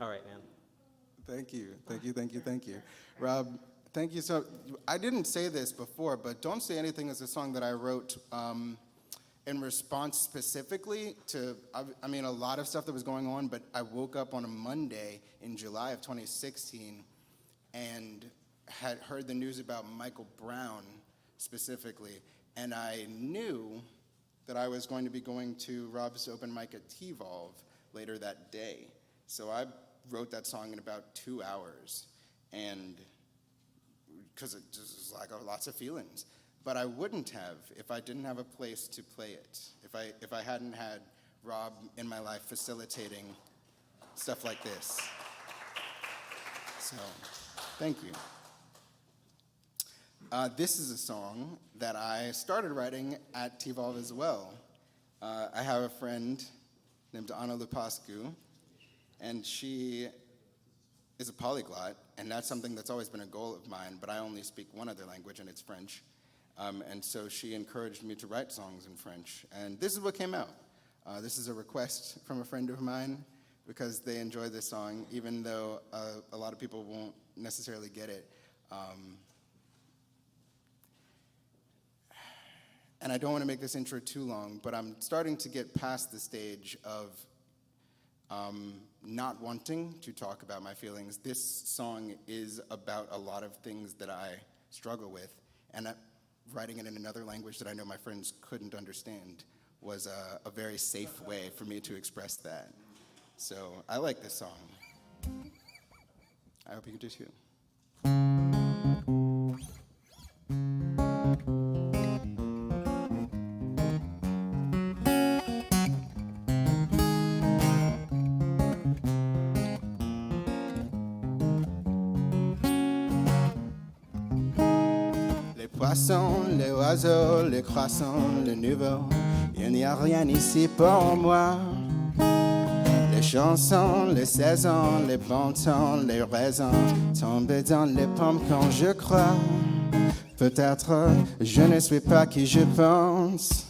All right, man. Thank you. Rob, thank you so. I didn't say this before, but Don't Say Anything is a song that I wrote in response specifically to, I mean, a lot of stuff that was going on, but I woke up on a Monday in July of 2016 and had heard the news about Michael Brown specifically, and I knew that I was going to be going to Rob's open mic at T-Volve later that day. So I wrote that song in about 2 hours, and because it just was like lots of feelings. But I wouldn't have if I didn't have a place to play it, if I hadn't had Rob in my life facilitating stuff like this. So, thank you. This is a song that I started writing at T-Volve as well. I have a friend named Anna Lupascu, and she is a polyglot, and that's something that's always been a goal of mine, but I only speak one other language, and it's French. And so she encouraged me to write songs in French, and this is what came out. This is a request from a friend of mine because they enjoy this song, even though a lot of people won't necessarily get it. And I don't want to make this intro too long, but I'm starting to get past the stage of not wanting to talk about my feelings. This song is about a lot of things that I struggle with, and writing it in another language that I know my friends couldn't understand was a very safe way for me to express that. So I like this song. I hope you do too. Poissons, les oiseaux, les croissants, le nouveau, il n'y a rien ici pour moi. Les chansons, les saisons, les bons temps, les raisons, tombent dans les pommes quand je crois. Peut-être je ne suis pas qui je pense.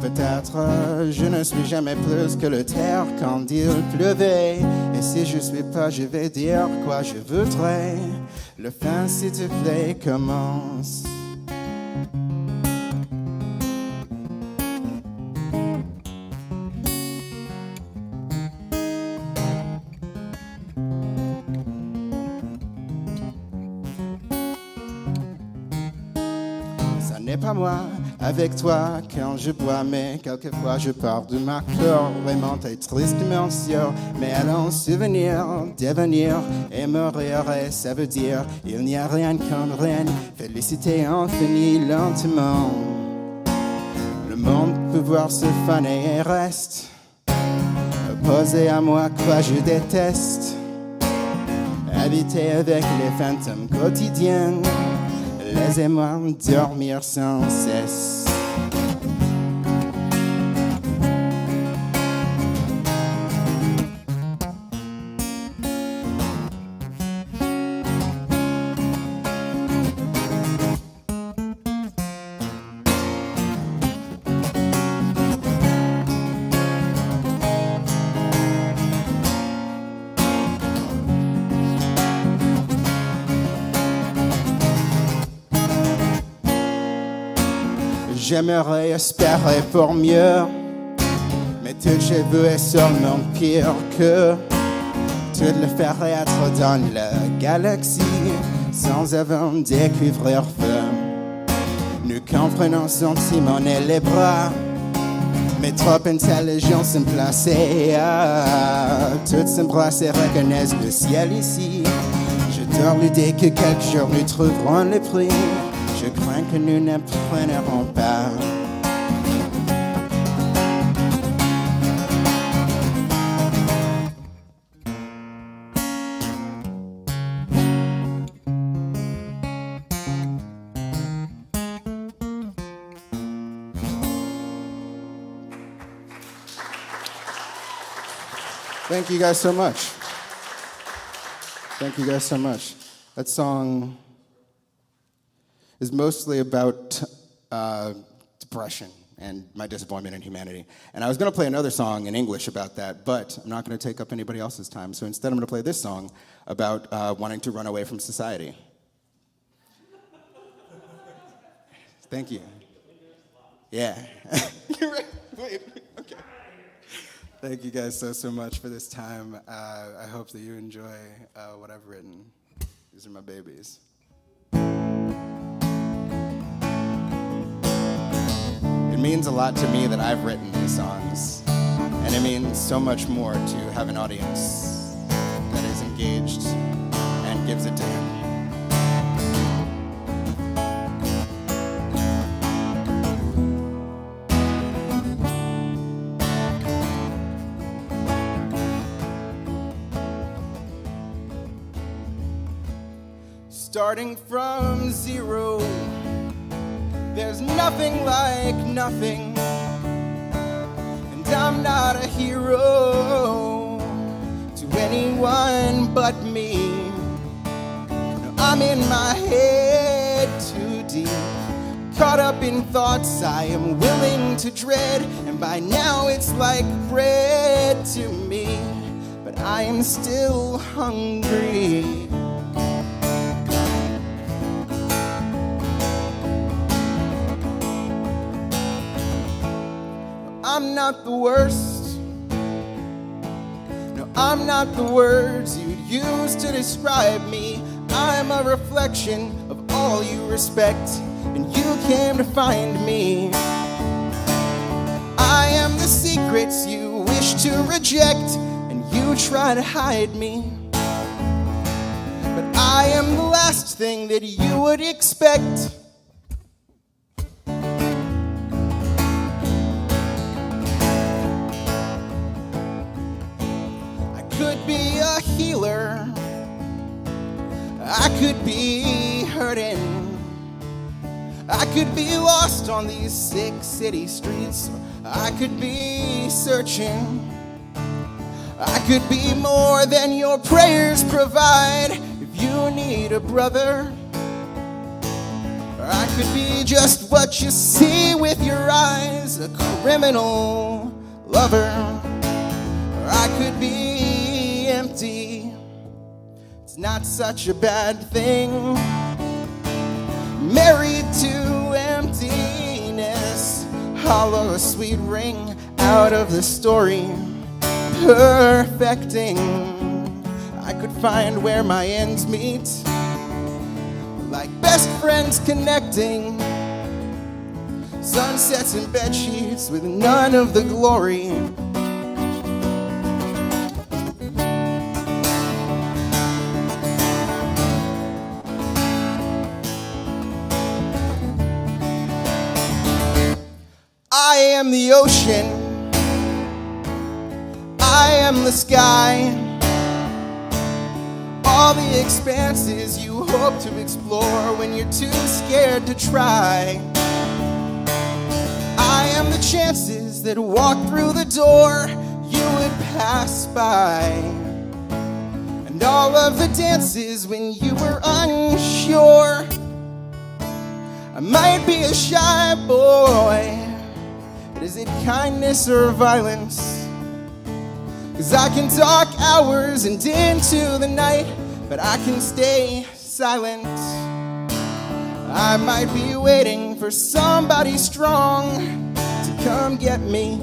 Peut-être je ne suis jamais plus que le terre quand il pleuvait. Et si je suis pas, je vais dire quoi je voudrais. Le fin, s'il te plaît, commence. Pas moi, avec toi, quand je bois, mais quelquefois je pars de ma cœur, vraiment et tristement sûr, mais allons souvenir, devenir et mourir, et ça veut dire, il n'y a rien comme rien, félicité infinie lentement. Le monde peut voir se faner et reste, opposé à moi, quoi je déteste, habiter avec les fantômes quotidiens. Laissez-moi dormir sans cesse. J'aimerais espérer pour mieux, mais tout je veux est seulement pire que tout le faire être dans la galaxie sans avant découvrir feu. Nous comprenons sentiments et les bras, mais trop intelligents sont placés à toutes s'embrasser et reconnaissent le ciel ici. Je dors l'idée que quelques jours nous trouverons le prix. Je crains que nous n'apprendrons pas. Thank you guys so much. Thank you guys so much. That song is mostly about depression and my disappointment in humanity. And I was going to play another song in English about that, but I'm not going to take up anybody else's time. So instead, I'm going to play this song about wanting to run away from society. Thank you. Yeah. You're right. Wait. Okay. Thank you guys so much for this time. I hope that you enjoy what I've written. These are my babies. It means a lot to me that I've written these songs, and it means so much more to have an audience that is engaged and gives it to him. Starting from zero, there's nothing like nothing, and I'm not a hero to anyone but me. No, I'm in my head too deep, caught up in thoughts I am willing to dread, and by now it's like bread to me, but I am still hungry. I'm not the worst. No, I'm not the words you'd use to describe me. I'm a reflection of all you respect, and you came to find me. I am the secrets you wish to reject, and you try to hide me. But I am the last thing that you would expect. Healer, I could be hurting, I could be lost on these sick city streets, I could be searching, I could be more than your prayers provide if you need a brother, or I could be just what you see with your eyes, a criminal lover, or I could be empty. It's not such a bad thing. Married to emptiness, hollow a sweet ring out of the story. Perfecting, I could find where my ends meet, like best friends connecting. Sunsets and bed sheets with none of the glory. I am the ocean, I am the sky, all the expanses you hope to explore when you're too scared to try. I am the chances that walk through the door you would pass by, and all of the dances when you were unsure. I might be a shy boy, is it kindness or violence? 'Cause I can talk hours and into the night, but I can stay silent. I might be waiting for somebody strong to come get me.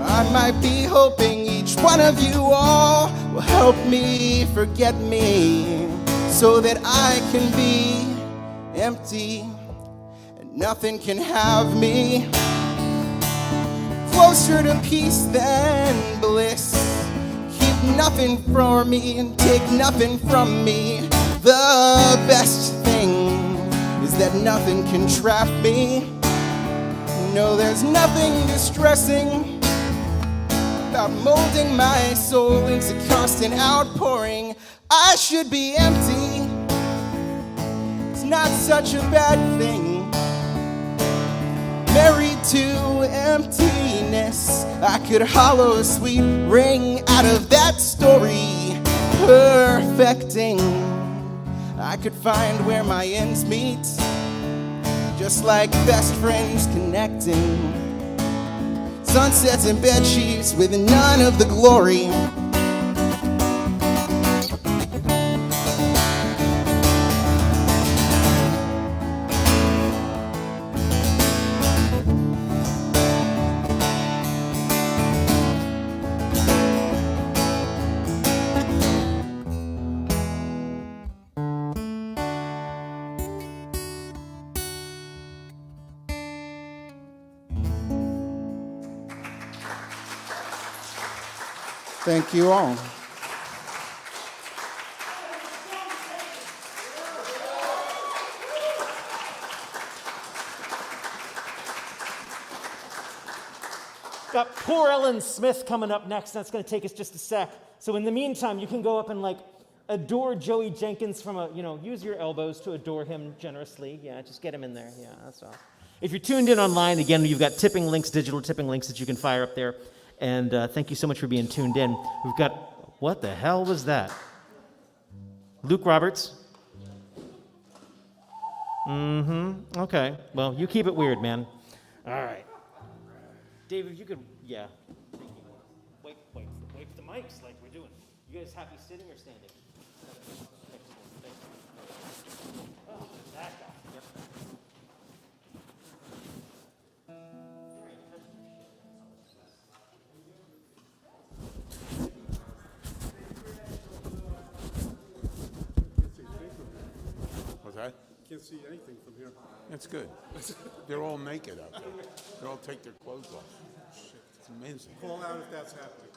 I might be hoping each one of you all will help me forget me, so that I can be empty. Nothing can have me. Closer to peace than bliss. Keep nothing from me and take nothing from me. The best thing is that nothing can trap me. No, there's nothing distressing about molding my soul into constant outpouring. I should be empty. It's not such a bad thing. Married to emptiness, I could hollow a sweet ring out of that story. Perfecting, I could find where my ends meet, just like best friends connecting. Sunsets and bed sheets with none of the glory. Thank you all. Got poor Ellen Smith coming up next. That's going to take us just a sec. So in the meantime, you can go up and like adore Joey Jenkins from a, use your elbows to adore him generously. Yeah, just get him in there. Yeah, that's all. If you're tuned in online, again, you've got tipping links, digital tipping links that you can fire up there. And thank you so much for being tuned in. We've got, what the hell was that? Luke Roberts. Okay. Well, you keep it weird, man. All right. Dave, if you could, yeah. Wait the mics like we're doing. You guys happy sitting or standing? Oh, that guy. Yep. What's that? Can't see anything from here. That's good. They're all naked out there. They all take their clothes off. It's amazing. Call out if that's happening.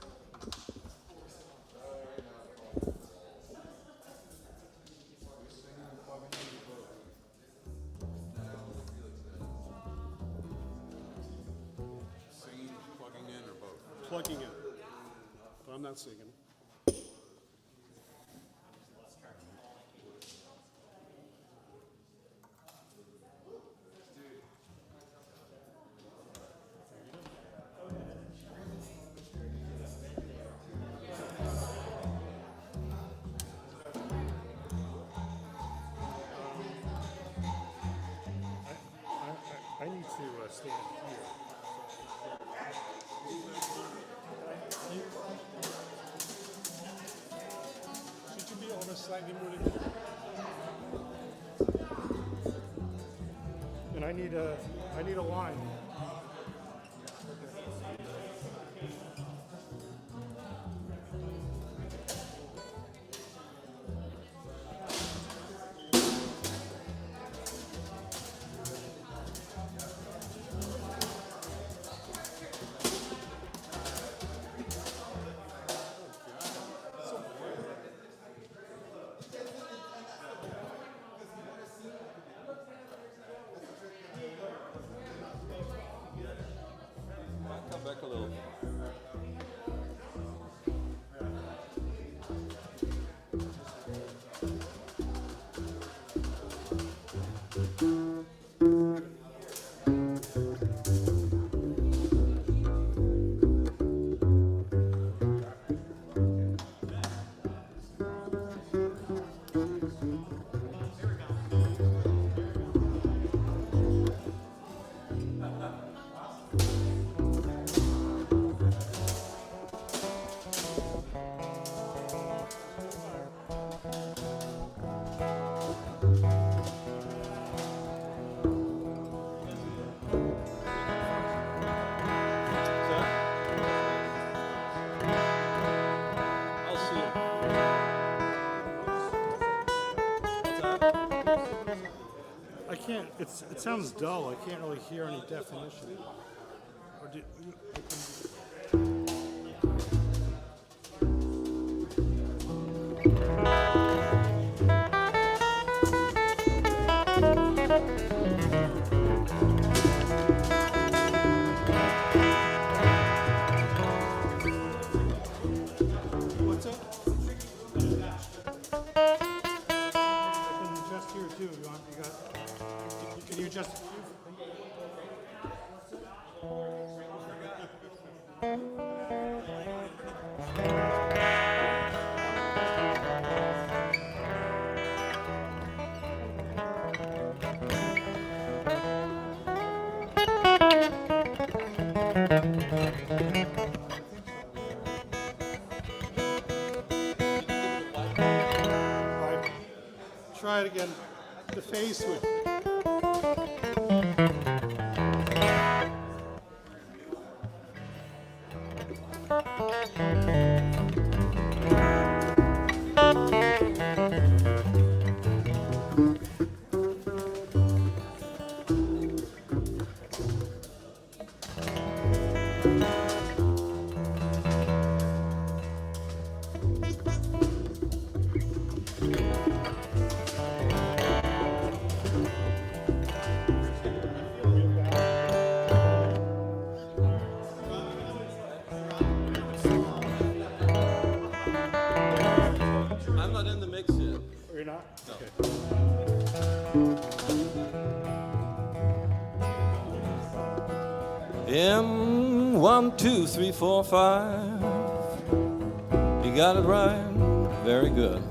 Singing, plugging in, or both? Plugging in. But I'm not singing. I need to stand here. Should you be almost slightly more than and I need a line. Come back a little. I can't, it sounds dull. I can't really hear any definition. Or do, what's that? Can you adjust here too? Can you adjust? Right. Try it again. The phase switch. not in the mix yet. Or you're not? No. Okay. M 1, 2, 3, 4, 5. You got it right. Very good.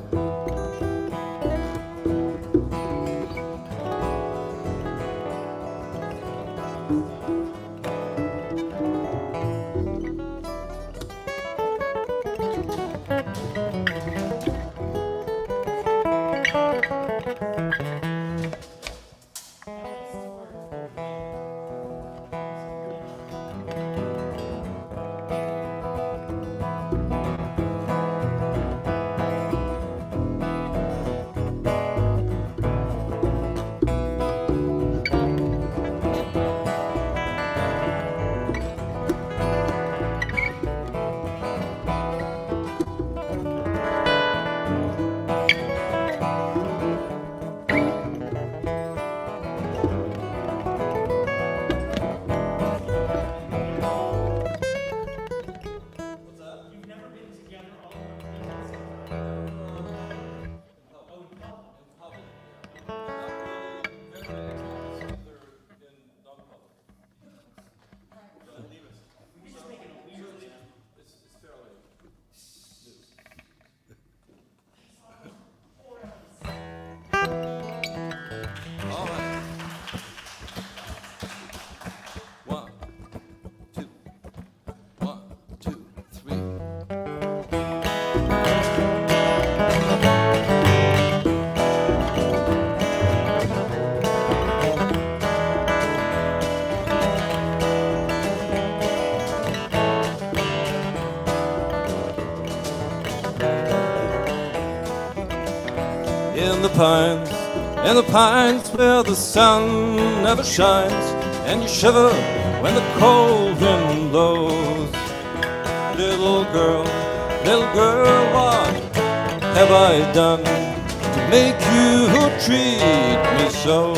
In the pines where the sun never shines, and you shiver when the cold wind blows. Little girl, what have I done to make you treat me so?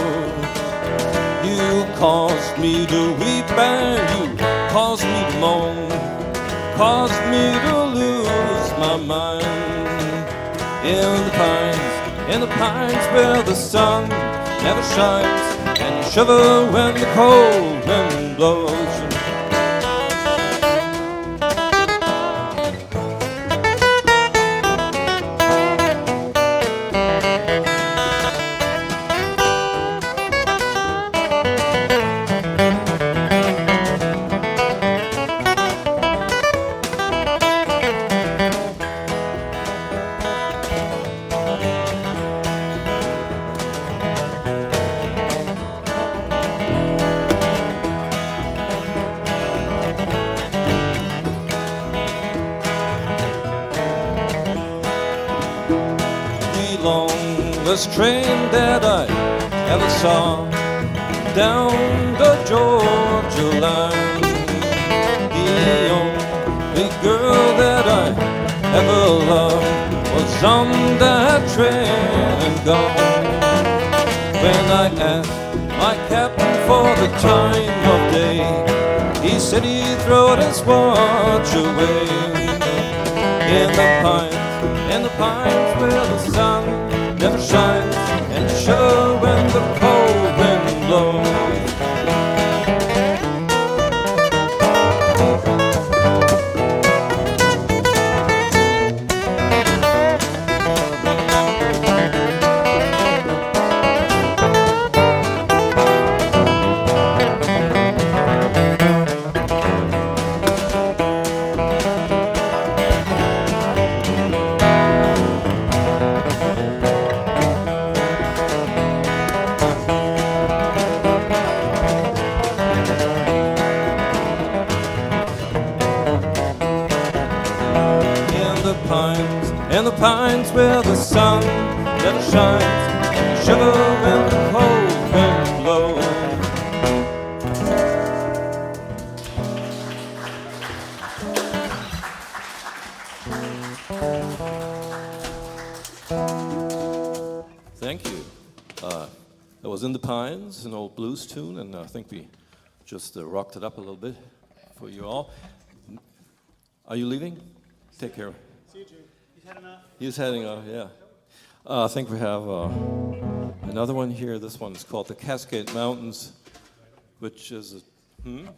You caused me to weep and you caused me to moan, caused me to lose my mind. In the pines where the sun never shines, and you shiver when the cold wind blows. Longest train that I ever saw down the Georgia line. The only girl that I ever loved was on that train and gone. When I asked my captain for the time of day, he said he'd throw his watch away. In the pines where the sun never shines, and shiver when the cold wind blows. In the pines where the sun never shines, and shiver when the cold wind blows. Thank you. That was In the Pines, an old blues tune, and I think we just rocked it up a little bit for you all. Are you leaving? Take care. See you, June. He's heading off, yeah. I think we have another one here. This one is called the Cascade Mountains, which is a,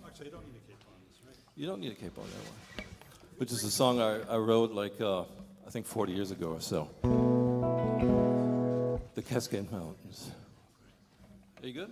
Actually, you don't need a cape on this, right? you don't need a cape on that one. Which is a song I wrote like, I think 40 years ago or so. The Cascade Mountains. Are you good?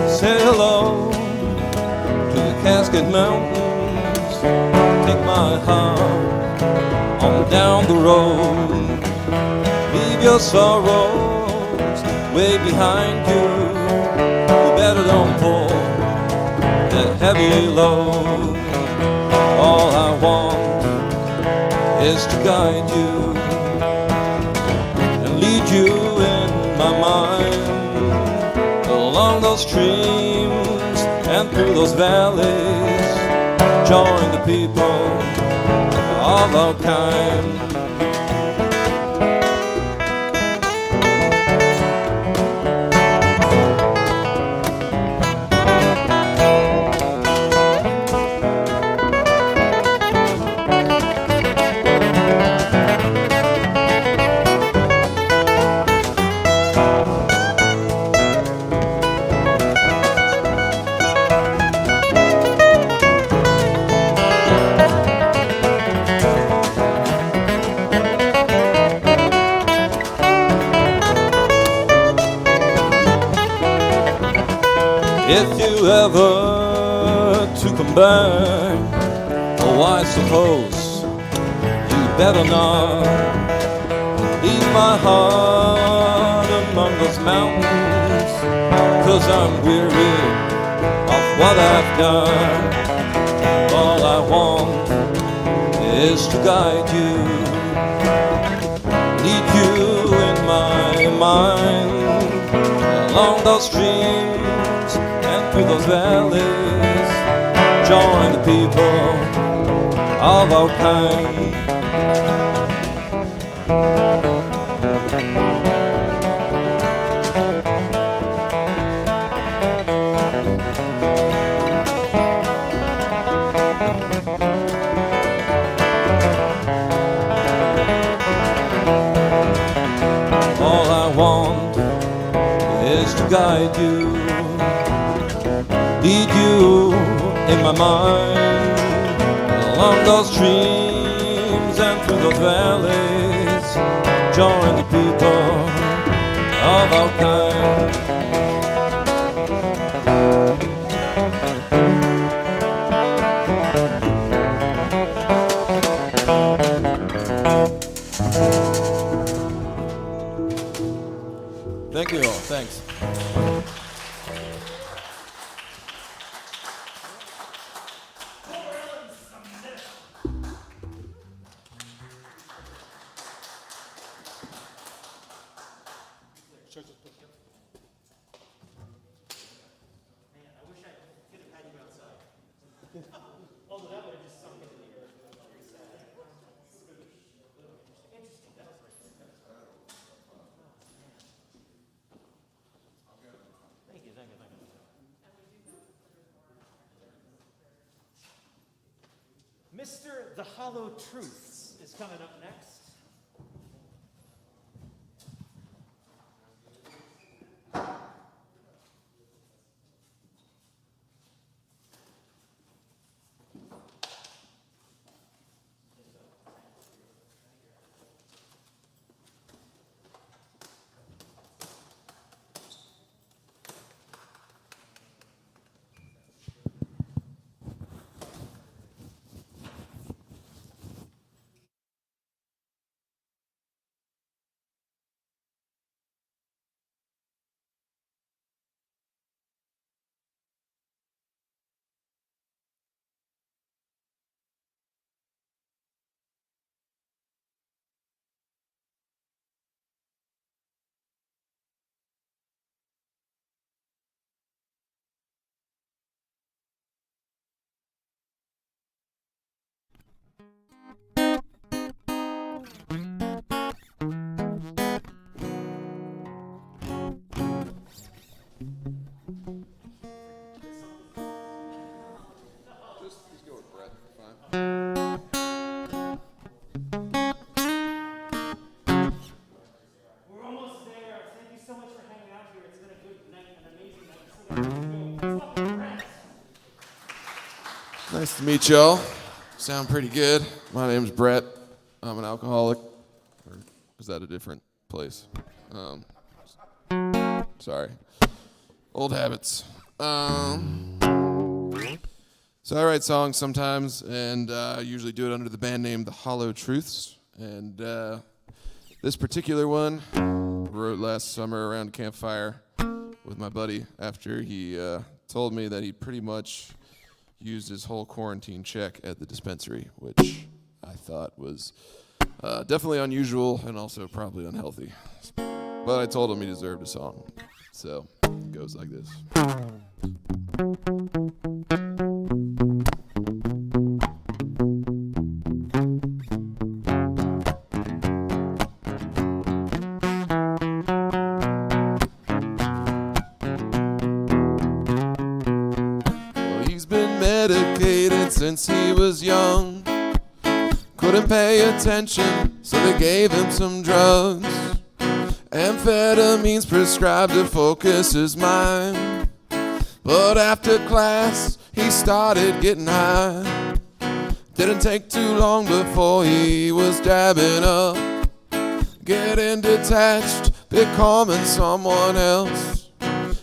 Say hello to the Cascade Mountains. Take my heart on down the road. Leave your sorrows way behind you. You better don't pull that heavy load. All I want is to guide you and lead you in my mind along those streams and through those valleys. Join the people of our kind. If you ever to come back, oh, I suppose you better not leave my heart among those mountains, 'cause I'm weary of what I've done. All I want is to guide you, lead you in my mind along those streams and through those valleys. Join the people of our kind. All I want is to guide you, lead you in my mind along those streams and through those valleys. Join the people of our kind. Thank you all. Thanks. Mr. The Hollow Truths is coming up next. Nice to meet y'all. Sound pretty good. My name's Brett. I'm an alcoholic. Or is that a different place? Sorry. Old habits. So I write songs sometimes, and I usually do it under the band name The Hollow Truths. And this particular one wrote last summer around campfire with my buddy after he told me that he pretty much used his whole quarantine check at the dispensary, which I thought was definitely unusual and also probably unhealthy. But I told him he deserved a song. So it goes like this. Medicated since he was young. Couldn't pay attention, so they gave him some drugs. Amphetamines prescribed to focus his mind. But after class, he started getting high. Didn't take too long before he was dabbing up, getting detached, becoming someone else.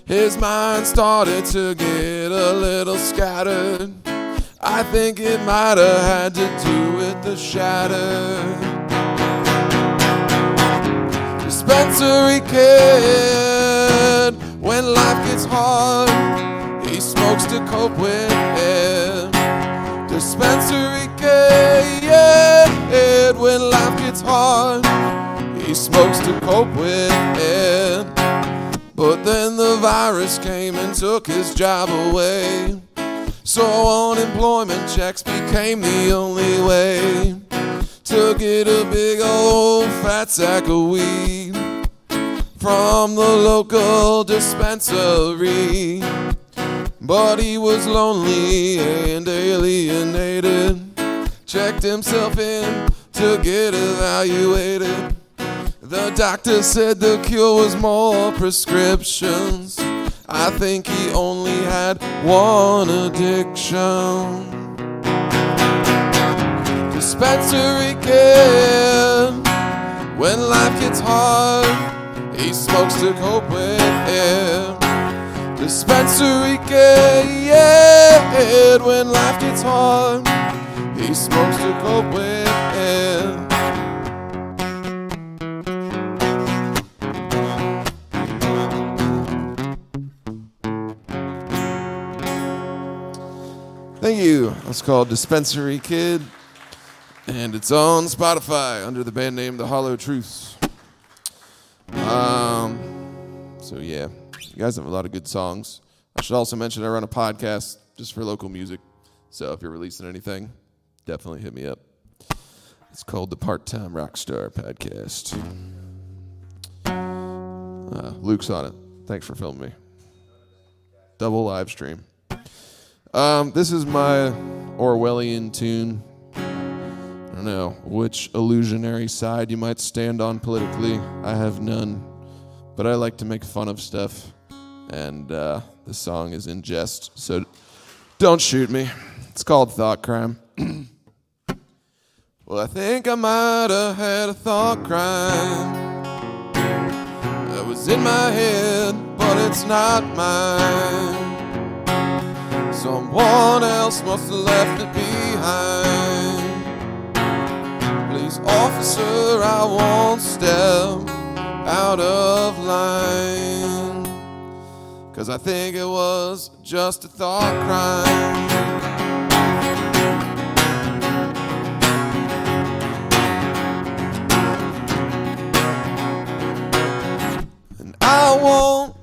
His mind started to get a little scattered. I think it might have had to do with the shatter. Dispensary kid, when life gets hard, he smokes to cope with it. Dispensary kid, when life gets hard, he smokes to cope with it. But then the virus came and took his job away. So unemployment checks became the only way to get a big old fat sack of weed from the local dispensary. But he was lonely and alienated. Checked himself in to get evaluated. The doctor said the cure was more prescriptions. I think he only had one addiction. Dispensary kid, when life gets hard, he smokes to cope with it. Dispensary kid, when life gets hard, he smokes to cope with it. Thank you. It's called Dispensary Kid, and it's on Spotify under the band name The Hollow Truths. So yeah, you guys have a lot of good songs. I should also mention I run a podcast just for local music, so if you're releasing anything, definitely hit me up. It's called the Part-Time Rockstar Podcast. Luke's on it. Thanks for filming me. Double live stream. This is my Orwellian tune. I don't know which illusionary side you might stand on politically. I have none, but I like to make fun of stuff, and the song is in jest, so don't shoot me. It's called Thought Crime. Well, I think I might have had a thought crime that was in my head, but it's not mine. Someone else must have left it behind. Please, officer, I won't step out of line, 'cause I think it was just a thought crime. And I won't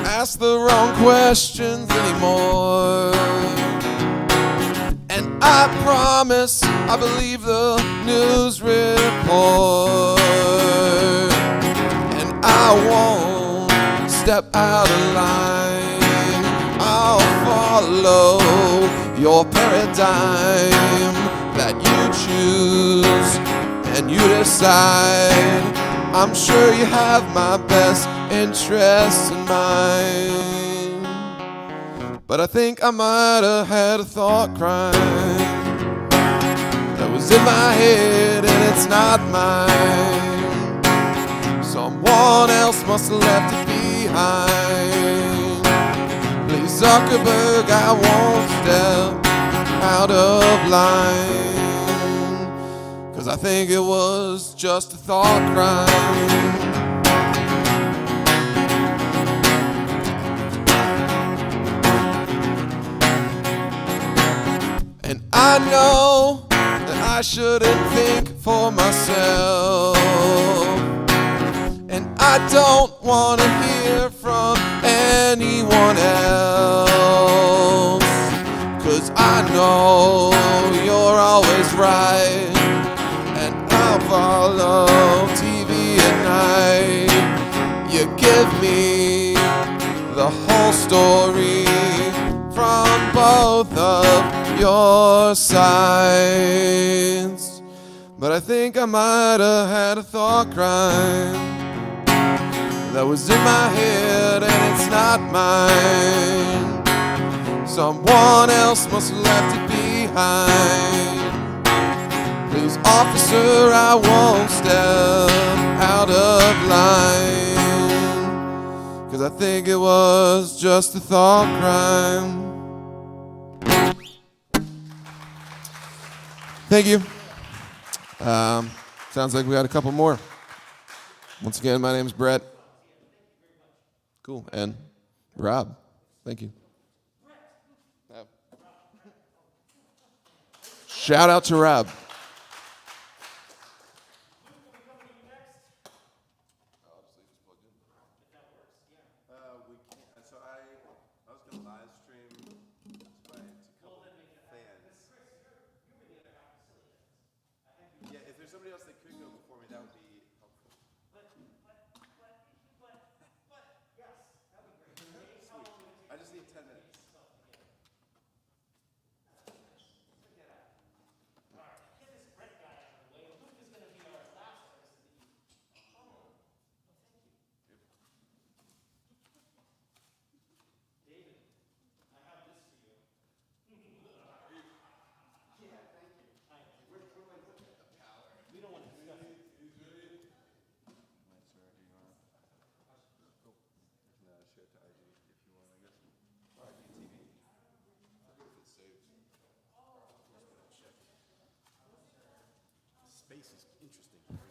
ask the wrong questions anymore. And I promise I believe the news report. And I won't step out of line. I'll follow your paradigm that you choose and you decide. I'm sure you have my best interests in mind. but I think I might have had a thought crime that was in my head and it's not mine. Someone else must have left it behind. Please, Zuckerberg, I won't step out of line, 'cause I think it was just a thought crime. And I know that I shouldn't think for myself, and I don't want to hear from anyone else, 'cause I know you're always right, and I'll follow TV at night. You give me the whole story from both of your sides, but I think I might have had a thought crime that was in my head and it's not mine. Someone else must have left it behind. Please, officer, I won't step out of line, 'cause I think it was just a thought crime. Thank you. Sounds like we got a couple more. Once again, my name's Brett. Cool. And Rob. Thank you. Shout out to Rob.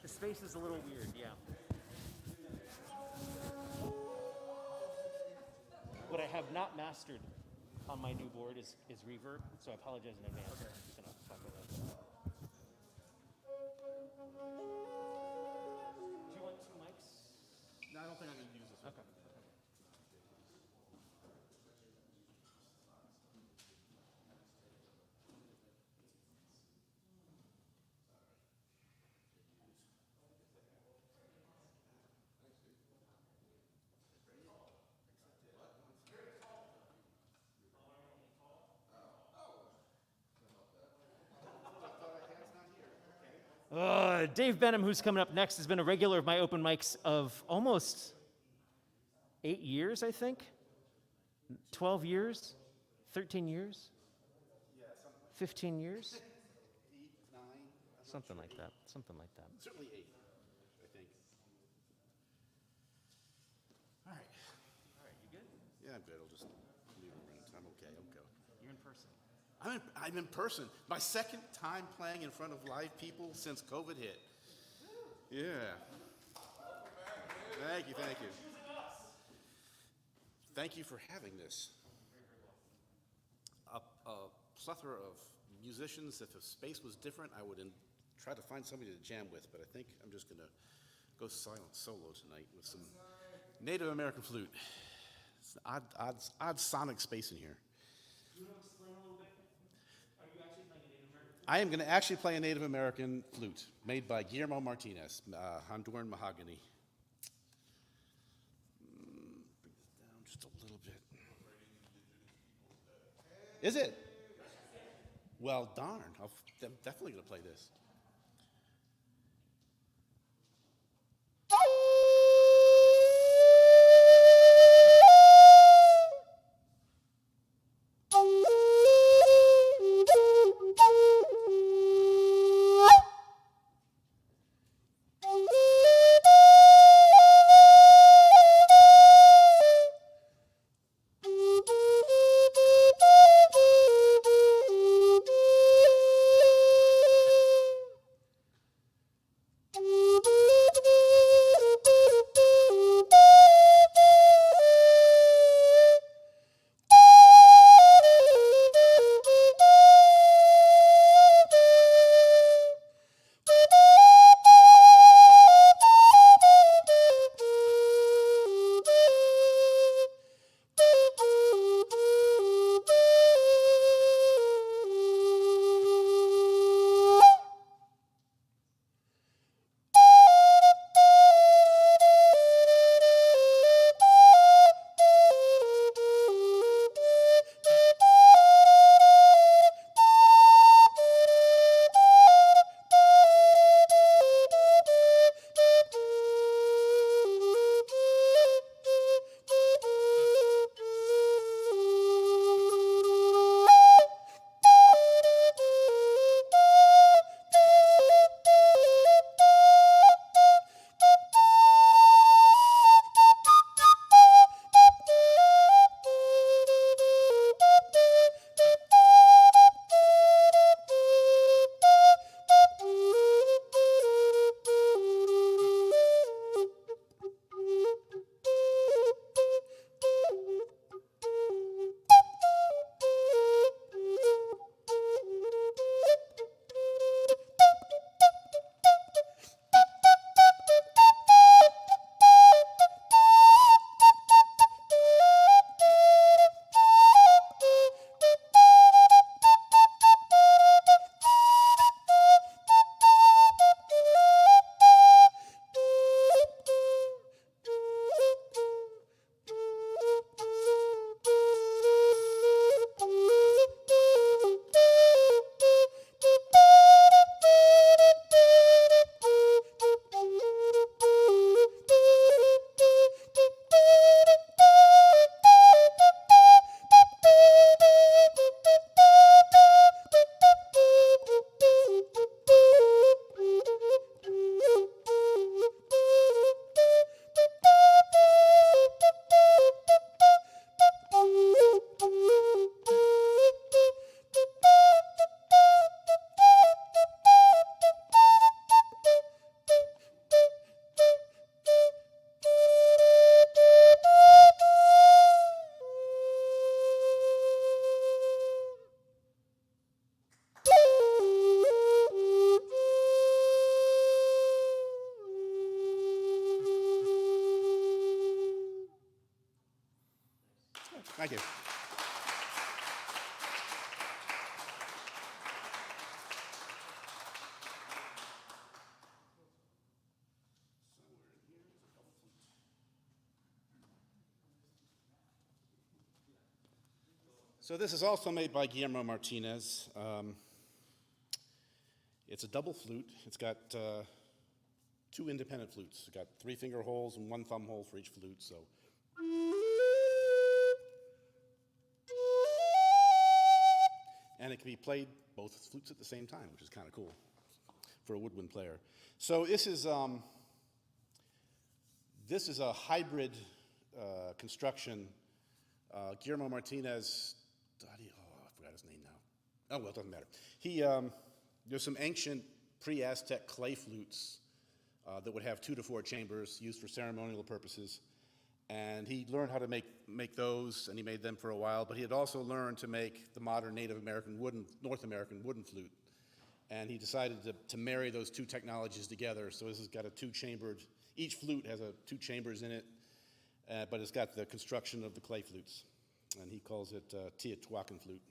The space is a little weird, yeah. What I have not mastered on my new board is reverb, so I apologize in advance. I'm just gonna fuck with it. Do you want two mics? No, I don't think I'm gonna use this one. Okay. Dave Benham, who's coming up next, has been a regular of my open mics of almost 8 years, I think. 12 years? 13 years? 15 years? 8, 9. Something like that. Something like that. Certainly 8, I think. All right. All right, you good? Yeah, I'm good. I'll just move around. I'm okay. I'll go. You're in person. I'm in person. My second time playing in front of live people since COVID hit. Yeah. Thank you. Thank you for having this. A plethora of musicians. If the space was different, I would try to find somebody to jam with, but I think I'm just going to go silent solo tonight with some Native American flute. It's an odd sonic space in here. Do you want to explain a little bit? Are you actually playing a Native American? I am going to actually play a Native American flute made by Guillermo Martinez, Honduran mahogany. Bring this down just a little bit. Is it? Well, darn. I'm definitely going to play this. Thank you. So this is also made by Guillermo Martinez. It's a double flute. It's got 2 independent flutes. It's got 3 finger holes and 1 thumb hole for each flute. So. And it can be played both flutes at the same time, which is kind of cool for a woodwind player. So this is a hybrid construction. Guillermo Martinez, I forgot his name now. Oh, well, it doesn't matter. There's some ancient pre-Aztec clay flutes that would have 2 to 4 chambers used for ceremonial purposes. And he learned how to make those, and he made them for a while, but he had also learned to make the modern Native American North American wooden flute. And he decided to marry those 2 technologies together. So this has got a 2-chambered, each flute has 2 chambers in it, but it's got the construction of the clay flutes. And he calls it Teotihuacan flute.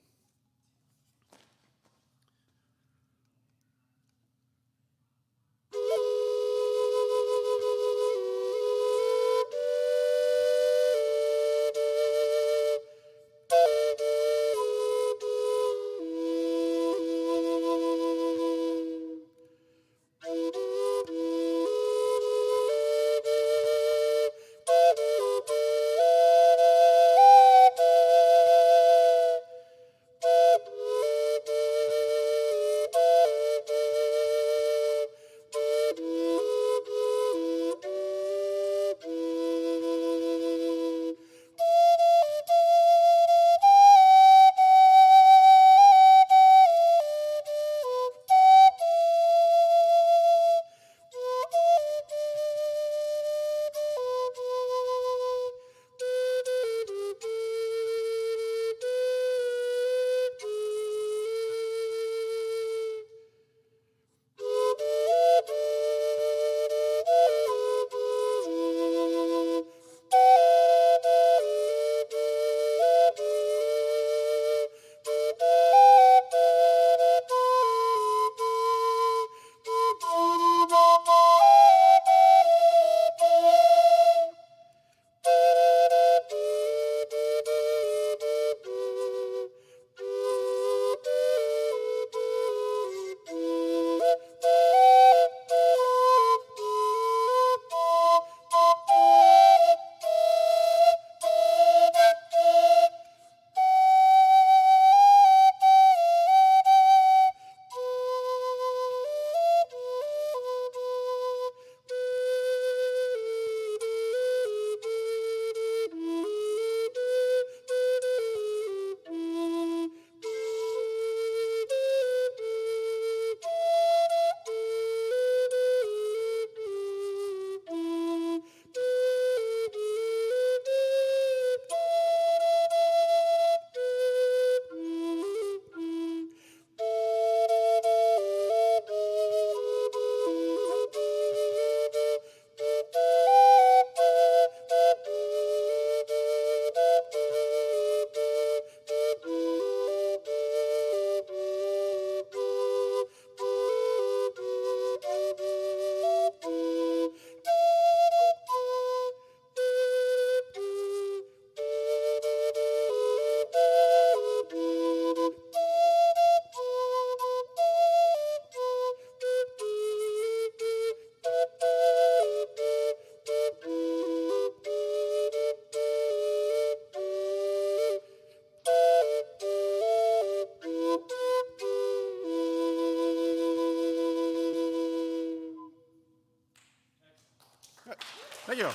Thank you.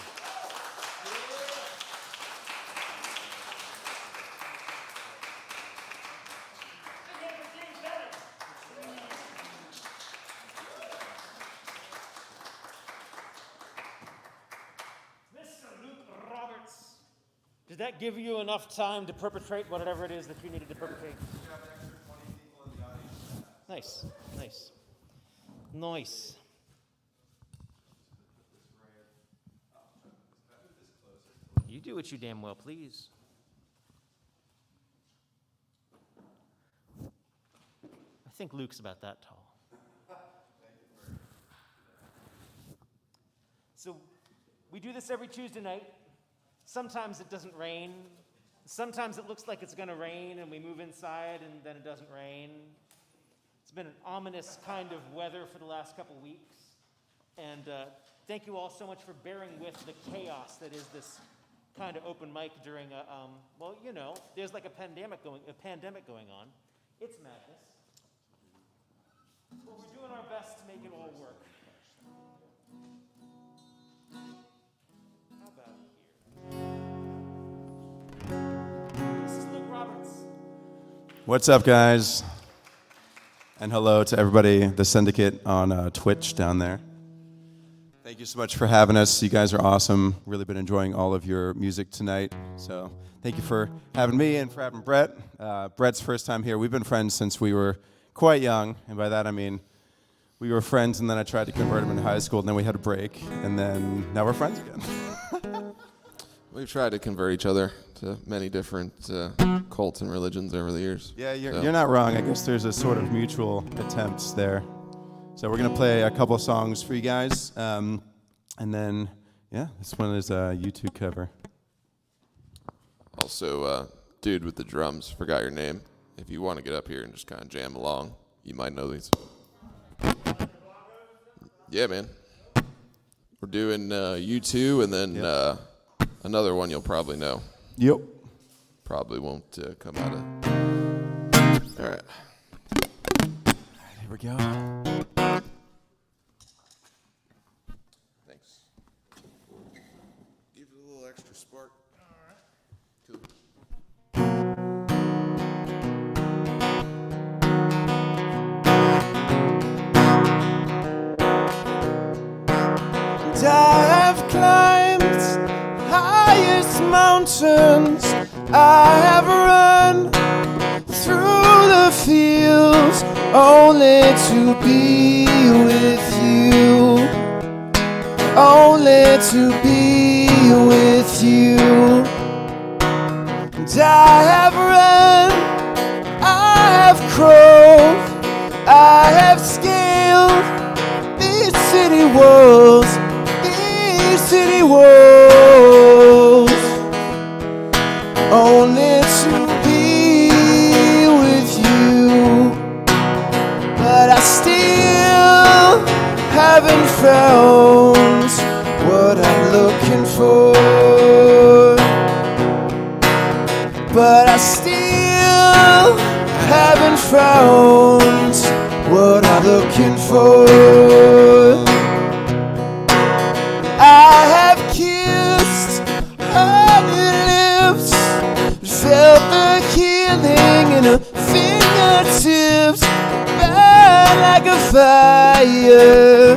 Mr. Luke Roberts, did that give you enough time to perpetrate whatever it is that you needed to perpetrate? Nice, nice, nice. You do what you damn well please. think Luke's about that tall. So we do this every Tuesday night. Sometimes it doesn't rain. Sometimes it looks like it's going to rain and we move inside and then it doesn't rain. It's been an ominous kind of weather for the last couple weeks. And thank you all so much for bearing with the chaos that is this kind of open mic during a, well, you know, there's like a pandemic going on. It's madness. But we're doing our best to make it all work. How about here? This is Luke Roberts. What's up, guys? And hello to everybody, the syndicate on Twitch down there. Thank you so much for having us. You guys are awesome. Really been enjoying all of your music tonight. So thank you for having me and for having Brett. Brett's first time here. We've been friends since we were quite young. And by that, I mean, we were friends and then I tried to convert him in high school and then we had a break. And then now we're friends again. We've tried to convert each other to many different cults and religions over the years. Yeah, you're not wrong. I guess there's a sort of mutual attempts there. So we're going to play a couple of songs for you guys. And then, yeah, this one is a U2 cover. Also, dude with the drums, forgot your name. If you want to get up here and just kind of jam along, you might know these. Yeah, man. We're doing U2 and then another one you'll probably know. Yep. Probably won't come out of... All right. Here we go. Thanks. Give it a little extra spark. All right. Cool. And I have climbed highest mountains. I have run through the fields only to be with you. Only to be with you. And I have run, I have crawled, I have scaled these city walls, only to be with you. But I still haven't found what I'm looking for. But I still haven't found what I'm looking for. I have kissed honey lips, felt the healing in her fingertips, burn like a fire.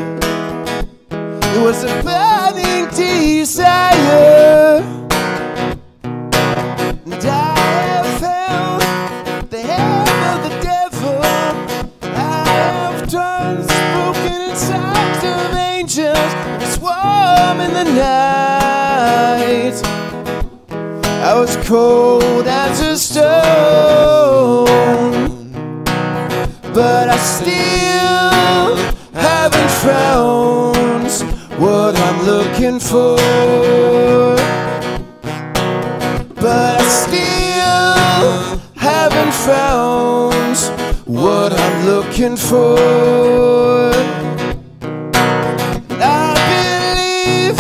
It was a burning desire. And I have found the hand of the devil. I have done spoken in songs of angels. It's warm in the night. I was cold as a stone, but I still haven't found what I'm looking for. But I still haven't found what I'm looking for. I believe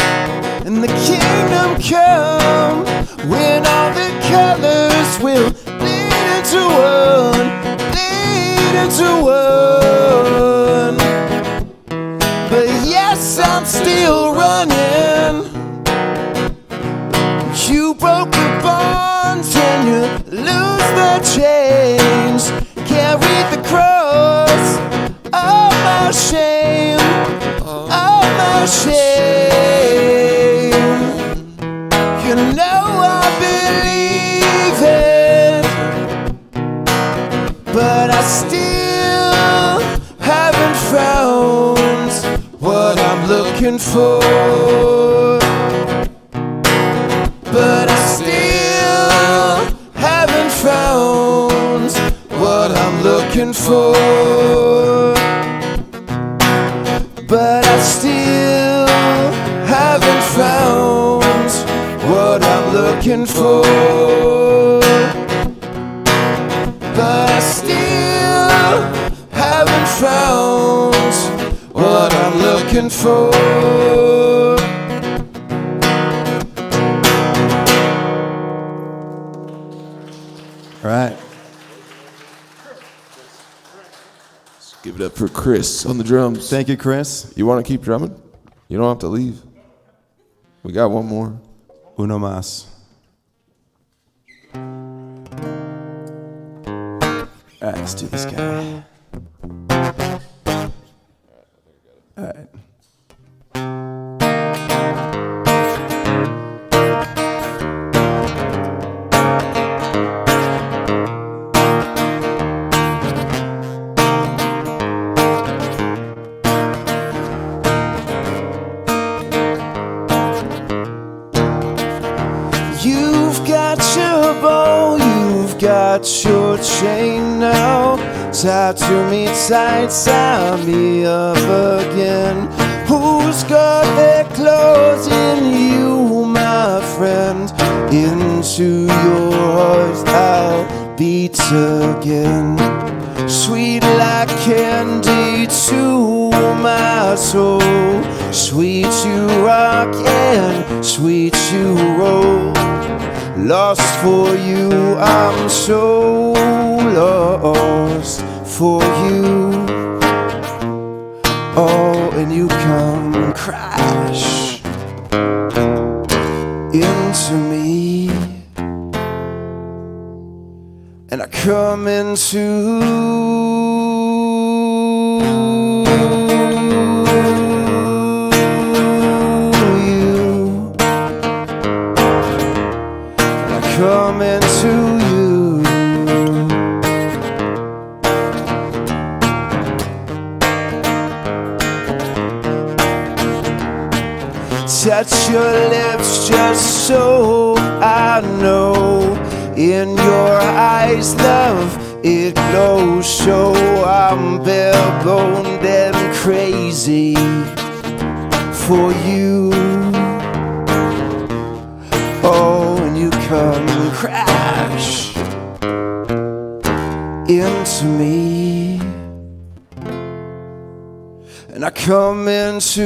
in the kingdom come, when all the colors will bleed into one, bleed into one. But yes, I'm still running. You broke the bonds and you lose the chains. Carry the cross of my shame, of my shame. You know I believe it, but I still haven't found what I'm looking for. But I still haven't found what I'm looking for. looking for, but I still haven't found what I'm looking for. All right. Let's give it up for Chris on the drums. Thank you, Chris. You want to keep drumming? You don't have to leave. We got one more. Uno más. All right, let's do this guy. All right. You've got your bow, you've got your chain now. Tied to me tight, tie me up again. Who's got their claws in you, my friend? Into your heart I'll beat again. Sweet like candy to my soul. Sweet you rock and sweet you roll. Lost for you, I'm so lost for you. Oh, and you come crash into me, and I come into come into you. Touch your lips just so I know. In your eyes, love, it glows. So I'm bare boned and crazy for you. Oh, and you come crash into me, and I come into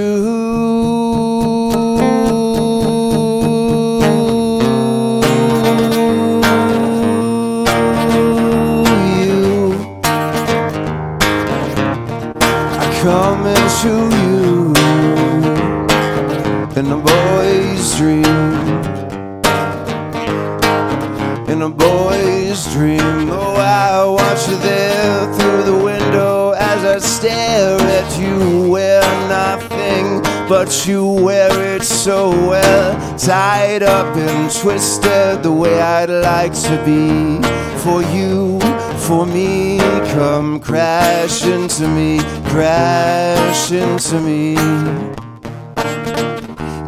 you. I come into you in a boy's dream. In a boy's dream. Oh, I watch you there through the window as I stare at you. Wear nothing, but you wear it so well. Tied up and twisted the way I'd like to be. For you, for me, come crash into me. Crash into me.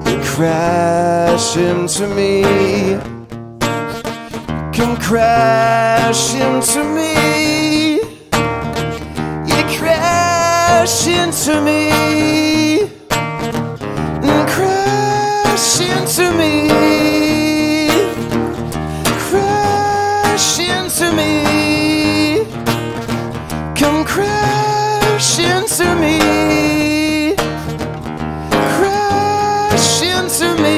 You crash into me. Come crash into me. You crash into me. Crash into me. Crash into me. Come crash into me. Crash into me.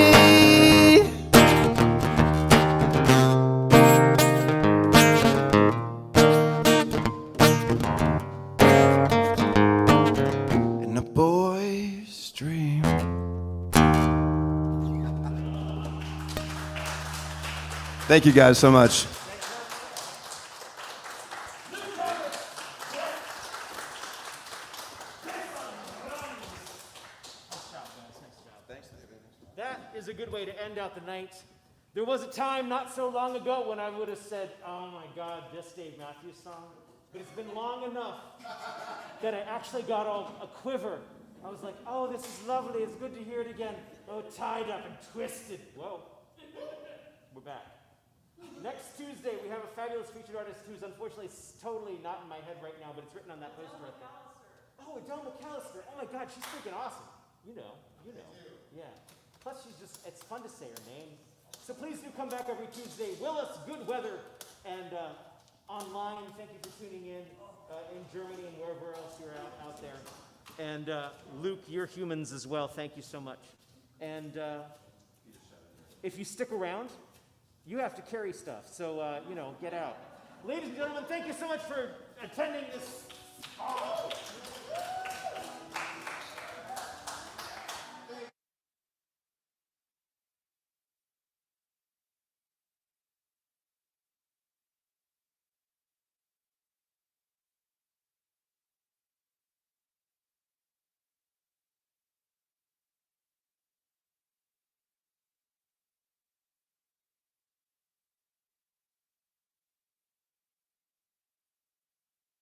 Thank you guys so much. That is a good way to end out the night. There was a time not so long ago when I would have said, oh my God, this Dave Matthews song. But it's been long enough that I actually got all a quiver. I was like, oh, this is lovely. It's good to hear it again. Oh, tied up and twisted. Whoa. We're back. Next Tuesday, we have a fabulous featured artist who's unfortunately totally not in my head right now, but it's written on that poster right there. Oh, Adele McAllister. Oh my God, she's freaking awesome. You know. Yeah. Plus, it's fun to say her name. So please do come back every Tuesday. Willis, good weather, and online. Thank you for tuning in Germany and wherever else you're out there. And Luke, you're humans as well. Thank you so much. And if you stick around, you have to carry stuff. So, get out. Ladies and gentlemen, thank you so much for attending this.